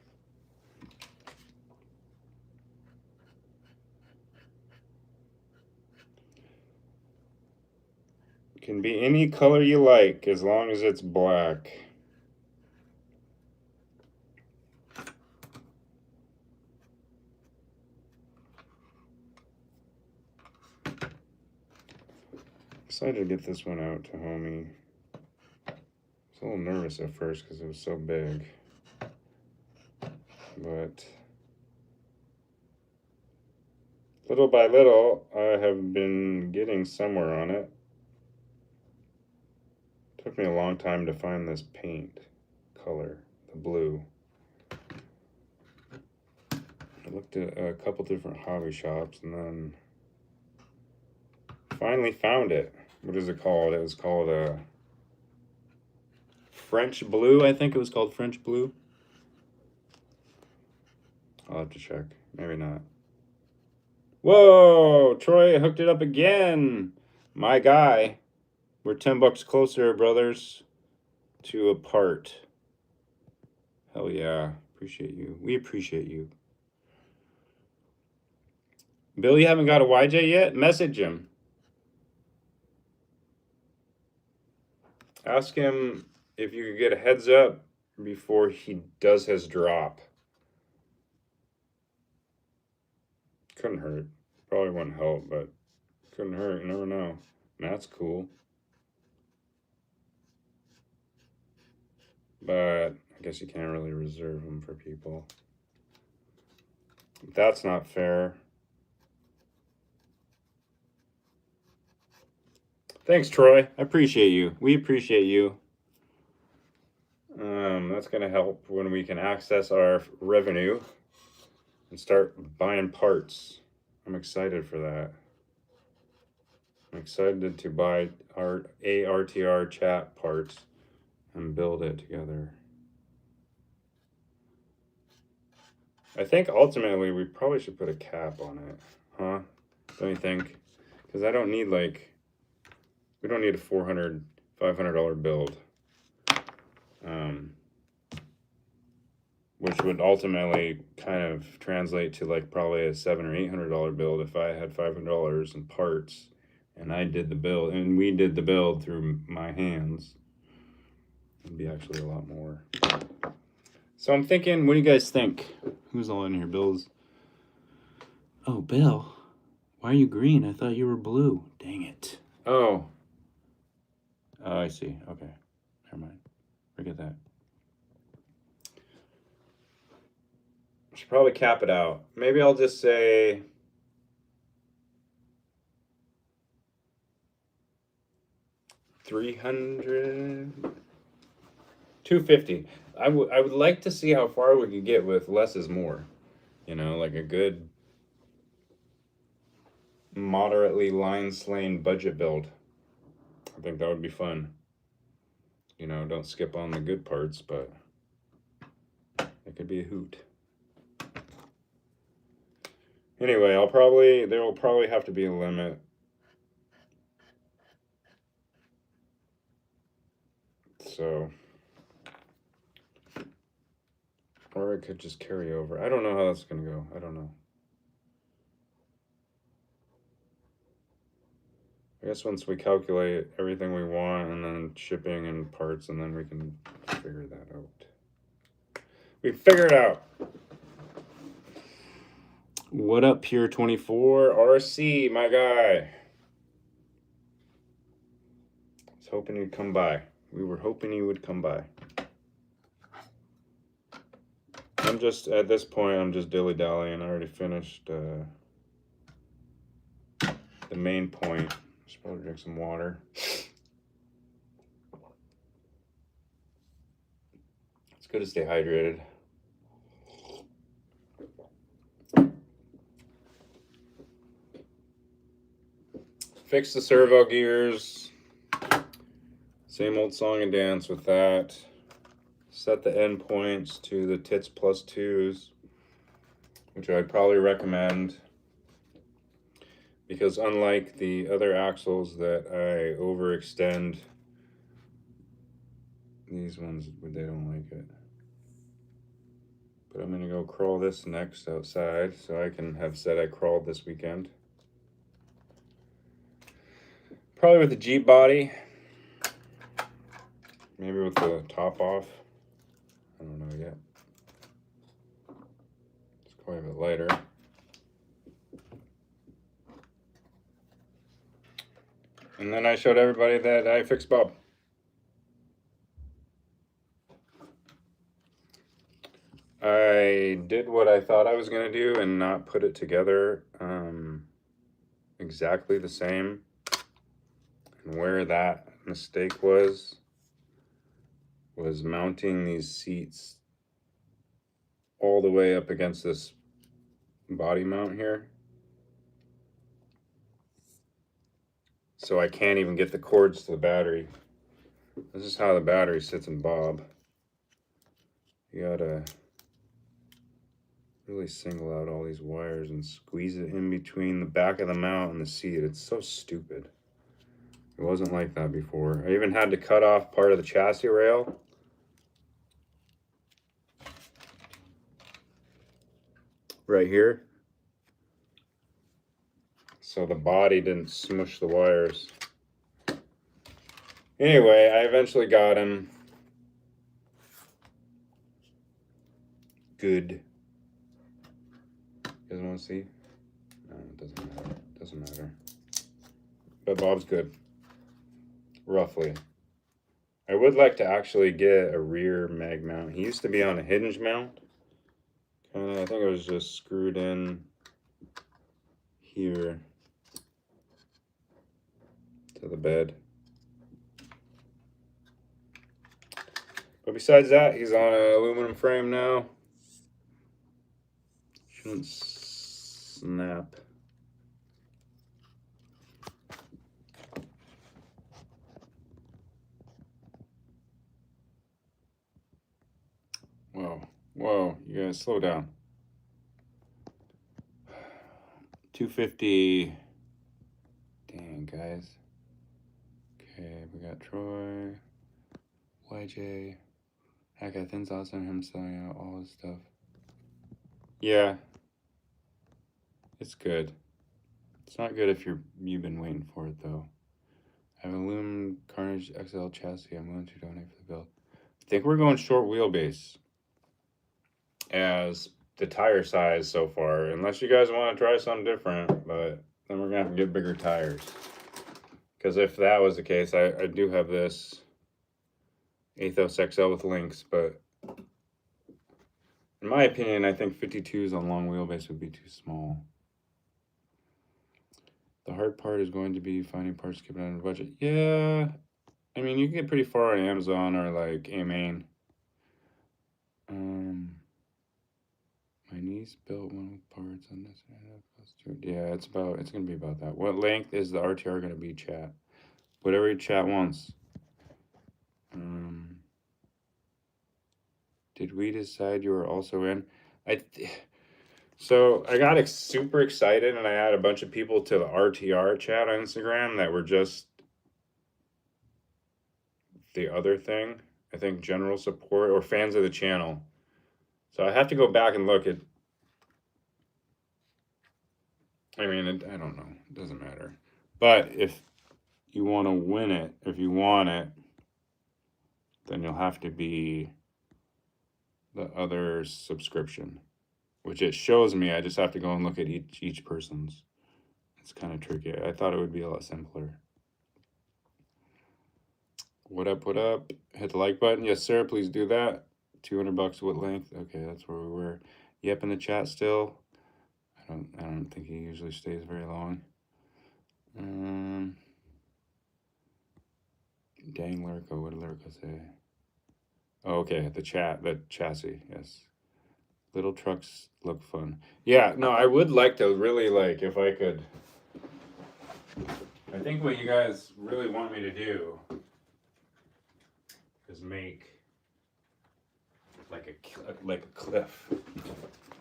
It can be any color you like as long as it's black. Excited to get this one out to homie. I was a little nervous at first because it was so big. But little by little, I have been getting somewhere on it. Took me a long time to find this paint color, the blue. I looked at a couple different hobby shops and then finally found it. What is it called? It was called a French blue, I think it was called French blue. I'll have to check. Maybe not. Whoa! Troy hooked it up again. My guy. We're 10 bucks closer, brothers, to a part. Hell yeah. Appreciate you. We appreciate you. Bill, you haven't got a YJ yet? Message him. Ask him if you could get a heads up before he does his drop. Couldn't hurt. Probably wouldn't help, but couldn't hurt. You never know. That's cool. But I guess you can't really reserve them for people. That's not fair. Thanks, Troy. I appreciate you. We appreciate you. That's going to help when we can access our revenue and start buying parts. I'm excited for that. I'm excited to buy our ARTR chat parts and build it together. I think ultimately we probably should put a cap on it, huh? Don't you think? Because I don't need we don't need a $400, $500 build. Which would ultimately kind of translate to probably a $700 or $800 build if I had $500 in parts and I did the build and we did the build through my hands. It'd be actually a lot more. So I'm thinking, what do you guys think? Who's all in here? Bill's. Oh, Bill. Why are you green? I thought you were blue. Dang it. Oh. Oh, I see. Okay. Never mind. Forget that. Should probably cap it out. Maybe I'll just say $300, $250. I would like to see how far we could get with less is more. You know, like a good moderately line slaying budget build. I think that would be fun. You know, don't skip on the good parts, but it could be a hoot. Anyway, there will probably have to be a limit. So, or it could just carry over. I don't know how that's going to go. I don't know. I guess once we calculate everything we want and then shipping and parts, and then we can figure that out. We figure it out. What up, Pure 24 RC, my guy? I was hoping you'd come by. We were hoping you would come by. I'm just, at this point, I'm just dilly-dallying. I already finished the main point. Just probably drink some water. It's good to stay hydrated. fix the servo gears. Same old song and dance with that. Set the end points to the tits plus 2s, which I'd probably recommend, because unlike the other axles that I overextend, these ones, they don't like it. But I'm gonna go crawl this next outside so I can have said I crawled this weekend. Probably with the Jeep body. Maybe with the top off. I don't know yet. It's quite a bit lighter. And then I showed everybody that I fixed Bob. I did what I thought I was going to do and not put it together exactly the same. And where that mistake was mounting these seats all the way up against this body mount here. So I can't even get the cords to the battery. This is how the battery sits in Bob. You gotta really single out all these wires and squeeze it in between the back of the mount and the seat. It's so stupid. It wasn't like that before. I even had to cut off part of the chassis rail. Right here. So the body didn't smush the wires. Anyway, I eventually got him good. You guys want to see? No, it doesn't matter. It doesn't matter. But Bob's good. Roughly. I would like to actually get a rear mag mount. He used to be on a hinge mount. Kinda, I think it was just screwed in here to the bed. But besides that, he's on an aluminum frame now. Shouldn't snap. Whoa, you guys slow down. 250. Dang, guys. Okay, we got Troy, YJ. Heck, I think it's awesome him selling out all his stuff. Yeah. It's good. It's not good if you've been waiting for it though. I have a aluminum Carnage XL chassis. I'm willing to donate for the build. I think we're going short wheelbase as the tire size so far, unless you guys want to try something different, but then we're gonna have to get bigger tires. Because if that was the case, I do have this Athos XL with links, but in my opinion, I think 52s on long wheelbase would be too small. The hard part is going to be finding parts keeping it under budget. Yeah, I mean, you can get pretty far on Amazon or like A-Main. My niece built one with parts on this. Yeah, it's gonna be about that. What length is the RTR gonna be, chat? Whatever your chat wants. Did we decide you were also in? So I got super excited and I had a bunch of people to the RTR chat on Instagram that were just the other thing. I think general support or fans of the channel. So I have to go back and look at. I mean, I don't know. It doesn't matter. But if you want to win it, if you want it, then you'll have to be the other subscription, which it shows me. I just have to go and look at each person's. It's kind of tricky. I thought it would be a lot simpler. What up, what up? Hit the like button. Yes, sir. Please do that. $200 what length? Okay, that's where we were. Yep, in the chat still. I don't think he usually stays very long. Dang Lurko, what did Lurko say? Oh, okay, the chassis, yes. Little trucks look fun. Yeah, no, I would like to really, like, if I could I think what you guys really want me to do is make like a cliff,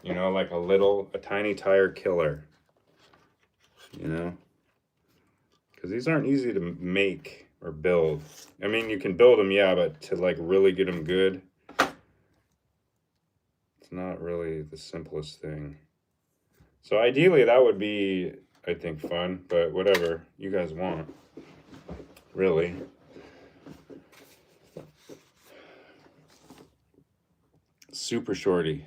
you know, like a tiny tire killer, you know, because these aren't easy to make or build. I mean, you can build them, yeah, but to like really get them good, it's not really the simplest thing. So ideally that would be, I think, fun, but whatever you guys want, really. Super shorty.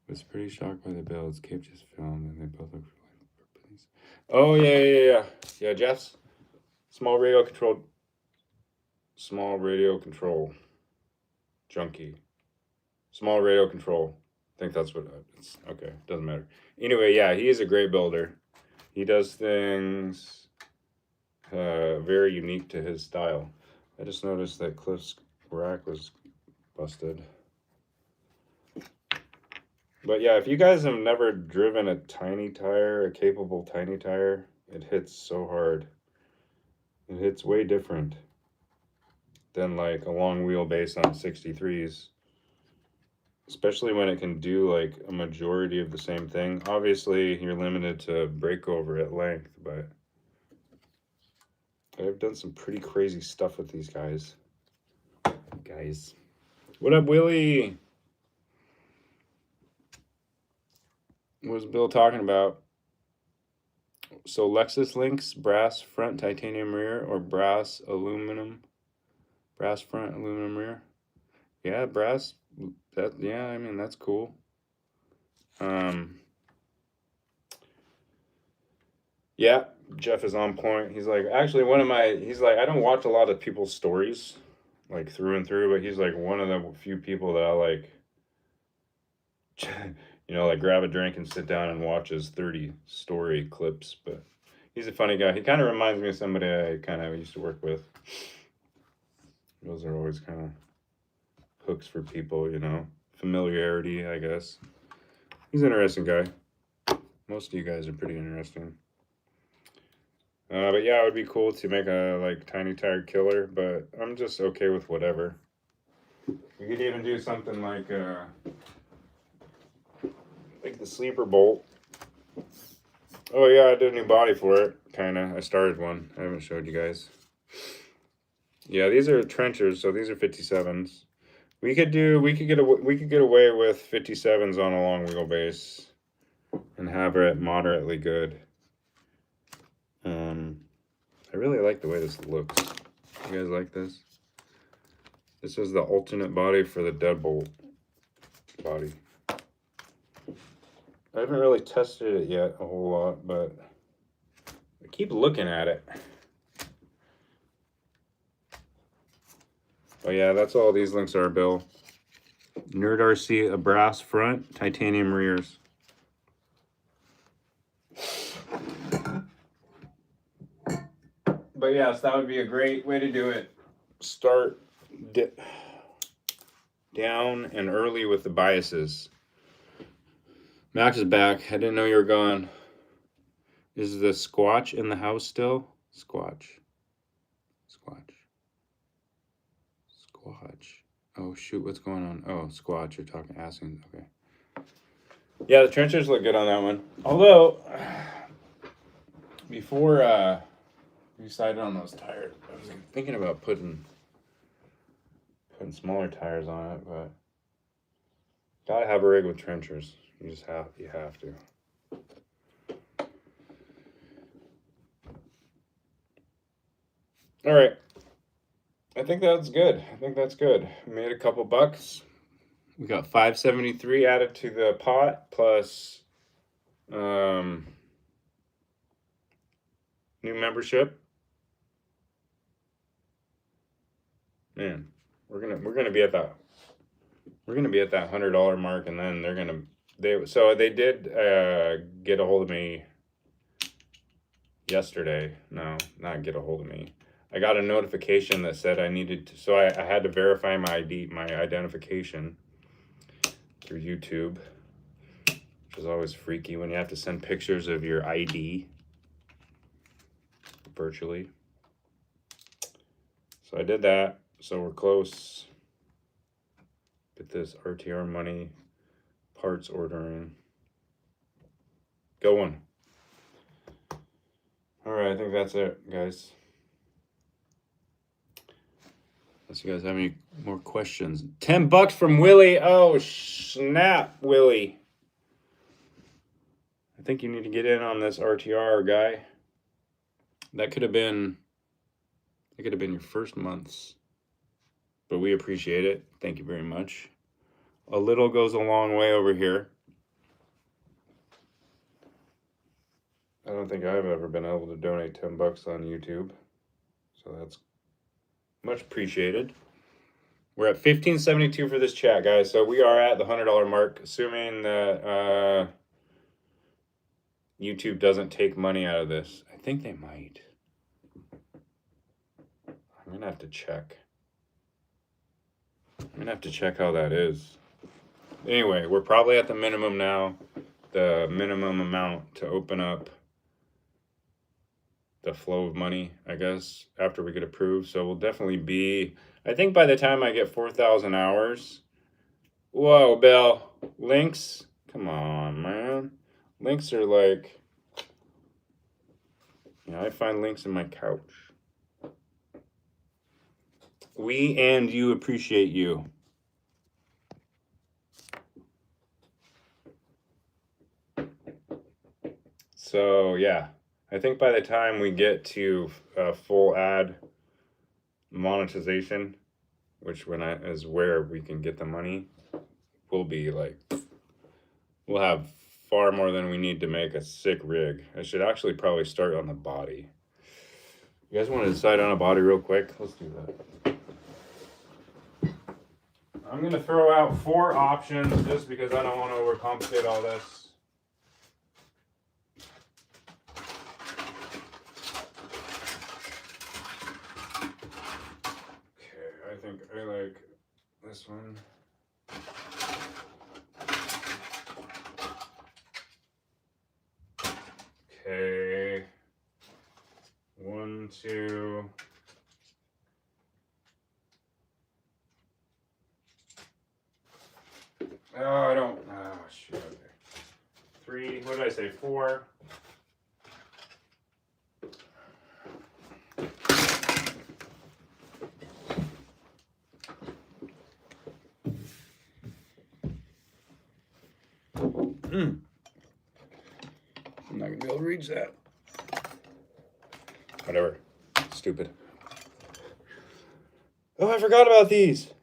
Was pretty shocked by the builds. Cape just filmed and they both look for police. Oh yeah, Jeff's small radio control junkie. Small radio control. I think that's what it's. Okay, doesn't matter. Anyway, yeah, he is a great builder. He does things very unique to his style. I just noticed that Cliff's rack was busted. But yeah, if you guys have never driven a tiny tire, a capable tiny tire, it hits so hard. It hits way different than like a long wheelbase on 63s. Especially when it can do like a majority of the same thing. Obviously, you're limited to breakover at length, but I've done some pretty crazy stuff with these guys. What up, Willie? What was Bill talking about? So Lexus Links, brass front, titanium rear, or brass front, aluminum rear. Yeah, brass. Yeah, I mean that's cool. Yeah, Jeff is on point. He's like, actually, he's like, I don't watch a lot of people's stories, like through and through, but he's like one of the few people that I like, you know, like grab a drink and sit down and watch his 30 story clips. But he's a funny guy. He kind of reminds me of somebody I kind of used to work with. Those are always kind of hooks for people, you know, familiarity, I guess. He's an interesting guy. Most of you guys are pretty interesting. But yeah, it would be cool to make a like tiny tire killer, but I'm just okay with whatever. We could even do something like the sleeper bolt. Oh yeah, I did a new body for it. Kinda. I started one. I haven't showed you guys. Yeah, these are trenchers, so these are 57s. We could get away with 57s on a long wheelbase and have it moderately good. I really like the way this looks. You guys like this? This is the alternate body for the deadbolt body. I haven't really tested it yet a whole lot, but I keep looking at it. Oh yeah, that's all these links are, Bill. Nerd RC, a brass front, titanium rears. But yes, that would be a great way to do it. Start down and early with the biases. Max is back. I didn't know you were gone. Is the Squatch in the house still? Squatch. Oh shoot, what's going on? Oh, Squatch, you're asking. Okay. Yeah, the trenchers look good on that one. Although, before we decided on those tires, I was thinking about putting smaller tires on it, but gotta have a rig with trenchers. You have to. All right. I think that's good. We made a couple bucks. We got 573 added to the pot plus new membership. Man, we're gonna be at that $100 mark, and then they did get a hold of me yesterday. No, not get a hold of me. I got a notification that said I needed to, so I had to verify my identification through YouTube, which is always freaky when you have to send pictures of your ID. virtually. So I did that. So we're close. Get this RTR money, parts ordering. Going. All right, I think that's it, guys. Unless you guys have any more questions. $10 from Willie. Oh, snap, Willie. I think you need to get in on this RTR, guy. That could have been your first month's. But we appreciate it. Thank you very much. A little goes a long way over here. I don't think I've ever been able to donate $10 on YouTube. So that's much appreciated. We're at 1572 for this chat, guys. So we are at the $100 mark, assuming that YouTube doesn't take money out of this. I think they might. I'm gonna have to check. I'm gonna have to check how that is. Anyway, we're probably at the minimum now. The minimum amount to open up the flow of money, I guess, after we get approved. So we'll definitely be, I think by the time I get 4,000 hours. Whoa, Bill. Links? Come on, man. Links are like, you know, I find links in my couch. We and you appreciate you. So, yeah. I think by the time we get to full ad monetization, which is where we can get the money, we'll be like, we'll have far more than we need to make a sick rig. I should actually probably start on the body. You guys want to decide on a body real quick? Let's do that. I'm going to throw out 4 options just because I don't want to overcomplicate all this. I think I like this one. Okay. 1, 2. Oh, I don't. Oh, shoot. Okay. 3. What did I say? 4. I'm not gonna be able to reach that. Whatever. Stupid. Oh, I forgot about these.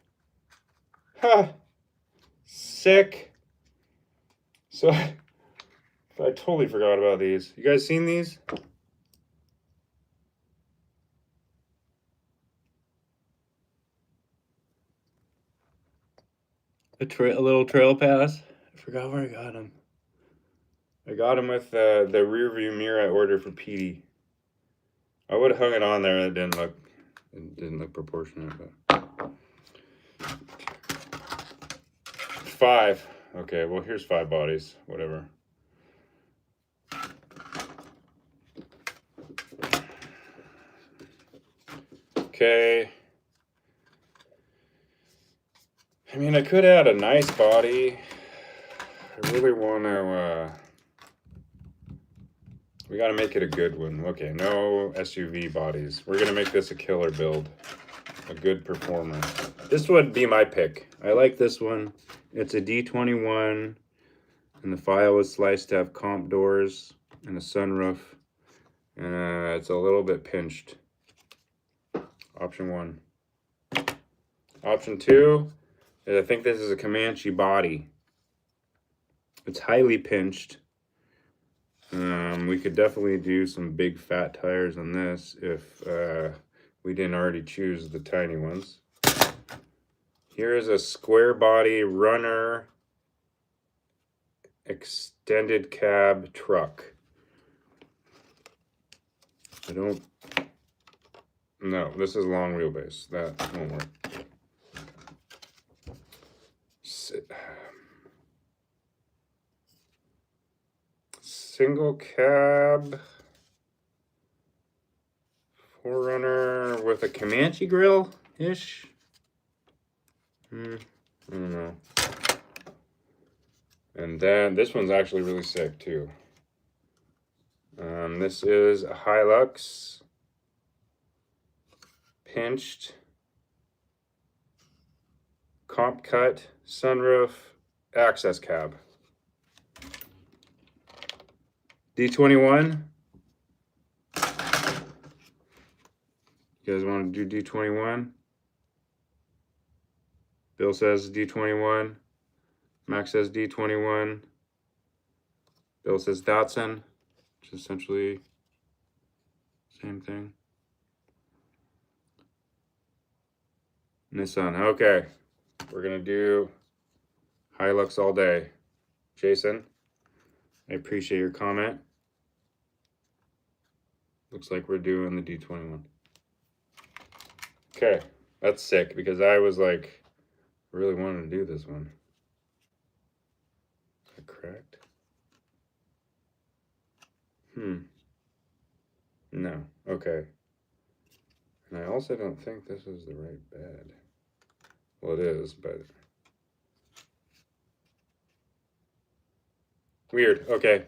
Ha! Sick. So, I totally forgot about these. You guys seen these? A little trail pass. I forgot where I got them. I got them with the rear view mirror I ordered for Petey. I would have hung it on there. It didn't look proportionate. But 5. Okay, well here's 5 bodies. Whatever. Okay. I mean, I could add a nice body. I really want to, we got to make it a good one. Okay, no SUV bodies. We're going to make this a killer build. A good performer. This would be my pick. I like this one. It's a D21. And the file was sliced to have comp doors and a sunroof. It's a little bit pinched. Option 1. Option 2 is I think this is a Comanche body. It's highly pinched. We could definitely do some big fat tires on this if we didn't already choose the tiny ones. Here is a square body runner extended cab truck. No, this is long wheelbase. That won't work. Single cab. 4Runner with a Comanche grill-ish. I don't know. And then this one's actually really sick too. This is a Hilux pinched comp cut sunroof access cab. D21. You guys want to do D21? Bill says D21. Max says D21. Bill says Datsun, which is essentially same thing. Nissan. Okay, we're gonna do Hilux all day. Jason, I appreciate your comment. Looks like we're doing the D21. Okay, that's sick because I was like, really wanted to do this one. Is that correct? No, okay. And I also don't think this is the right bed. Well, it is, but weird. Okay.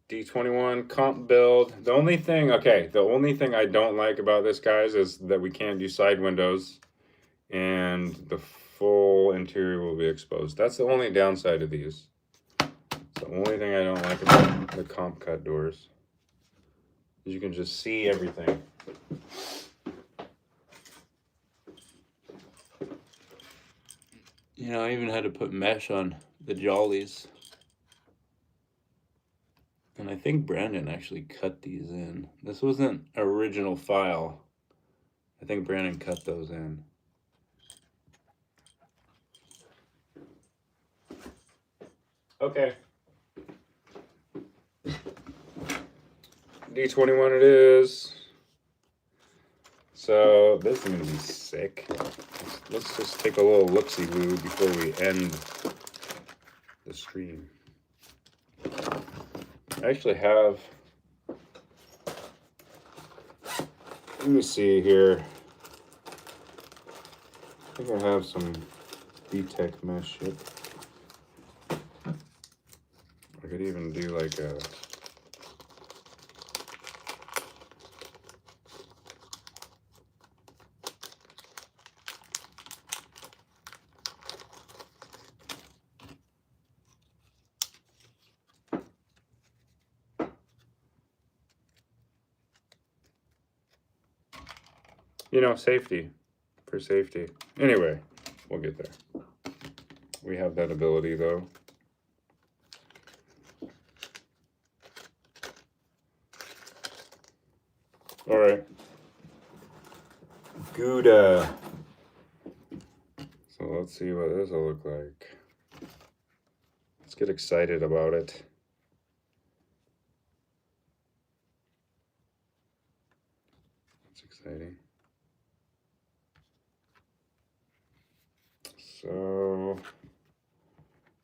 D21 comp build. The only thing I don't like about this, guys, is that we can't do side windows and the full interior will be exposed. That's the only downside of these. It's the only thing I don't like about the comp cut doors. You can just see everything. You know, I even had to put mesh on the jollies. And I think Brandon actually cut these in. This wasn't original file. I think Brandon cut those in. Okay. D21 it is. So this is gonna be sick. Let's just take a little look-see-loo before we end the stream. I actually have, let me see here. I think I have some VTech mesh shit. I could even do like a you know, safety, for safety. Anyway, we'll get there. We have that ability though. All right. Gouda. So let's see what this will look like. Let's get excited about it. That's exciting. So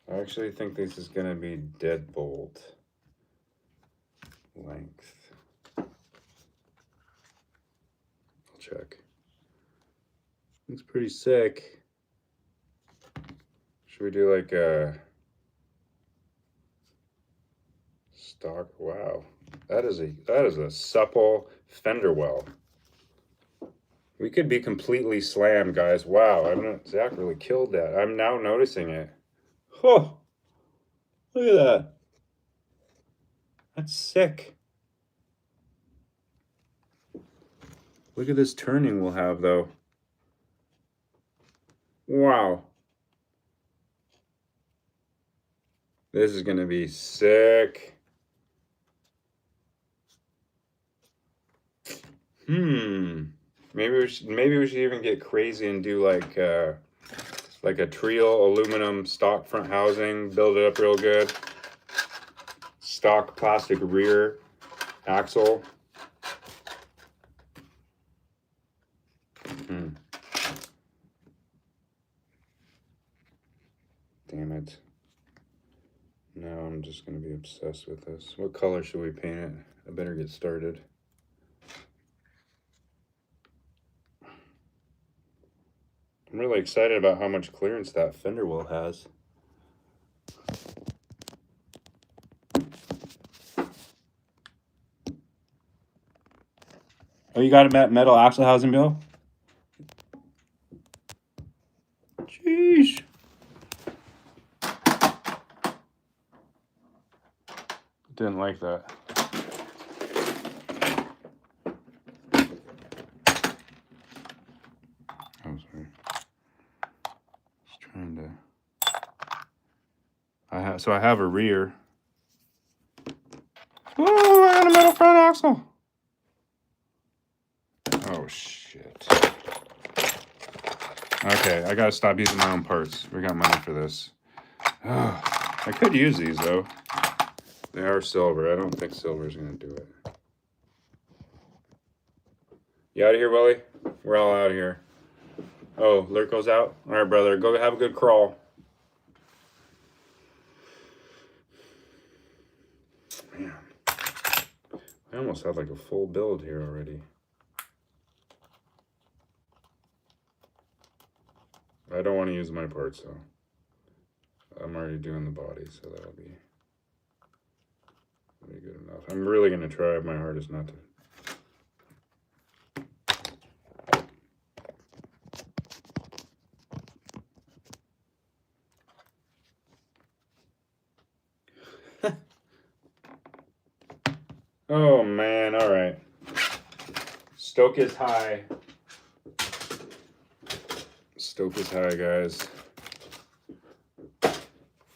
I actually think this is going to be deadbolt length. I'll check. Looks pretty sick. Should we do like a stock? Wow, that is a supple fender well. We could be completely slammed, guys. Wow, Zach really killed that. I'm now noticing it. Oh, look at that. That's sick. Look at this turning we'll have, though. Wow. This is going to be sick. Maybe we should even get crazy and do like a Trio aluminum stock front housing, build it up real good. Stock plastic rear axle. Damn it. Now I'm I'm just going to be obsessed with this. What color should we paint it? I better get started. I'm really excited about how much clearance that fender well has. Oh, you got a metal axle housing, Bill? Jeez. Didn't like that. Oh, sorry. Just trying to. So I have a rear. Oh, I got a metal front axle. Oh shit. Okay, I gotta stop using my own parts. We got money for this. Oh, I could use these though. They are silver. I don't think silver's gonna do it. You out of here, Willie? We're all out of here. Oh, Lurko's out? Alright, brother. Go have a good crawl. Man. I almost had like a full build here already. I don't want to use my parts though. I'm already doing the body, so that'll be good enough. I'm really going to try my hardest not to. Oh man, all right. Stoke is high. Stoke is high, guys.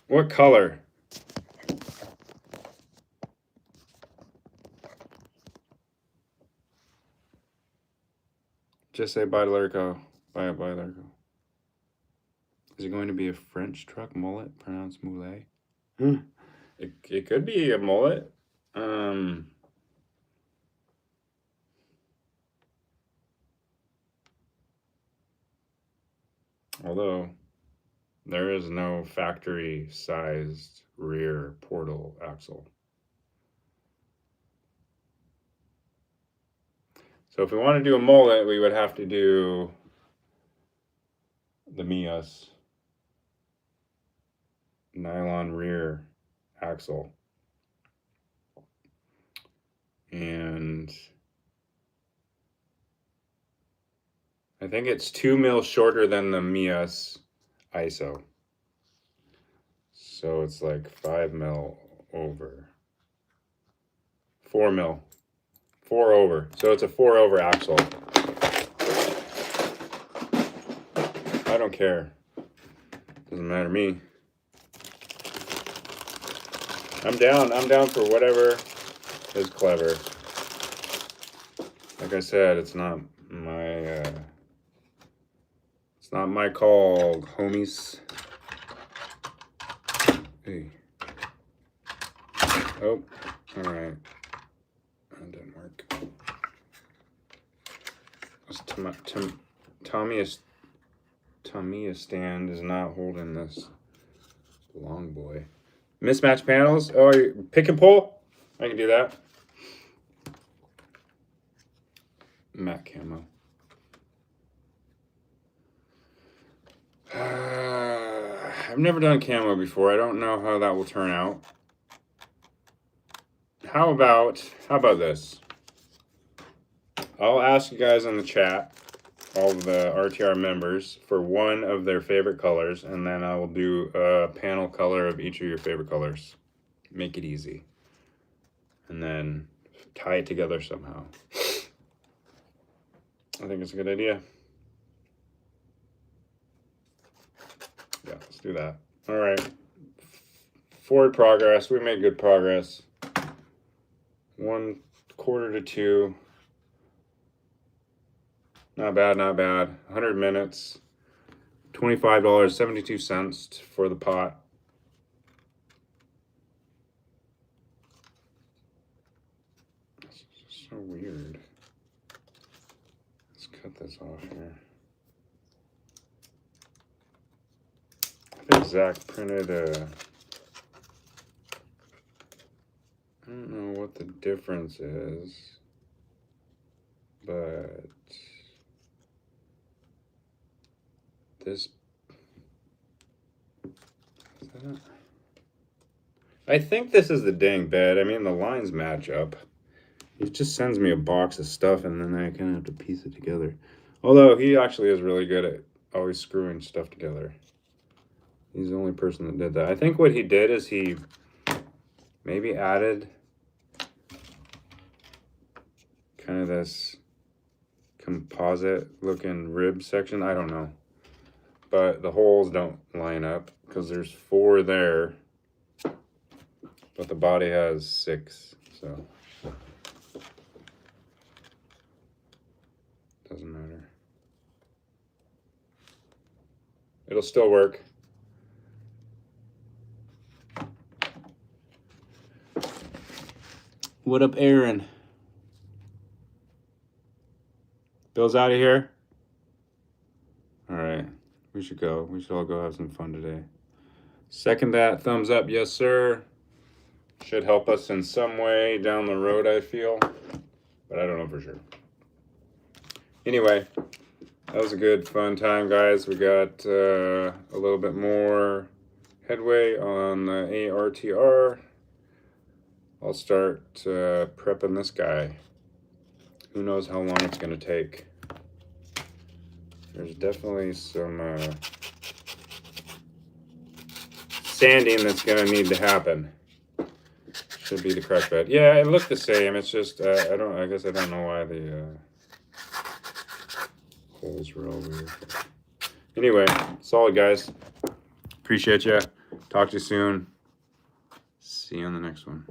What color? Just say bye to Lurko. Bye, Lurko. Is it going to be a French truck mullet, pronounced moulet? It could be a mullet. Although there is no factory-sized rear portal axle. So if we want to do a mullet, we would have to do the Mias nylon rear axle. And I think it's 2 mil shorter than the Mias ISO. So it's like 5 mil over. 4 mil. 4 over. So it's a 4 over axle. I don't care. Doesn't matter to me. I'm down for whatever is clever. Like I said, it's not my call, homies. Hey. Oh, all right. That didn't work. Tamiya stand is not holding this long boy. Mismatched panels. Oh, pick and pull. I can do that. Matte camo. I've never done camo before. I don't know how that will turn out. How about this? I'll ask you guys in the chat, all of the RTR members, for one of their favorite colors, and then I will do a panel color of each of your favorite colors. Make it easy. And then tie it together somehow. I think it's a good idea. Yeah, let's do that. All right. Forward progress. We made good progress. 1/4 to 2. Not bad, not bad. 100 minutes. $25.72 for the pot. This is so weird. Let's cut this off here. I think Zach printed a difference is, but this, is that it? I think this is the dang bed. I mean, the lines match up. He just sends me a box of stuff, and then I kind of have to piece it together. Although he actually is really good at always screwing stuff together. He's the only person that did that. I think what he did is he maybe added kind of this composite looking rib section. I don't know. But the holes don't line up because there's 4 there. But the body has 6, so doesn't matter. It'll still work. What up, Aaron? Bill's out of here? Alright, we should go. We should all go have some fun today. Second that, thumbs up, yes sir. Should help us in some way down the road, I feel. But I don't know for sure. Anyway, that was a good, fun time, guys. We got a little bit more headway on the ARTR. I'll start prepping this guy. Who knows how long it's going to take. There's definitely some sanding that's going to need to happen. Should be the correct bed. Yeah, it looked the same. It's just I guess I don't know why the holes were all weird. Anyway, solid guys. Appreciate you. Talk to you soon. See you on the next one.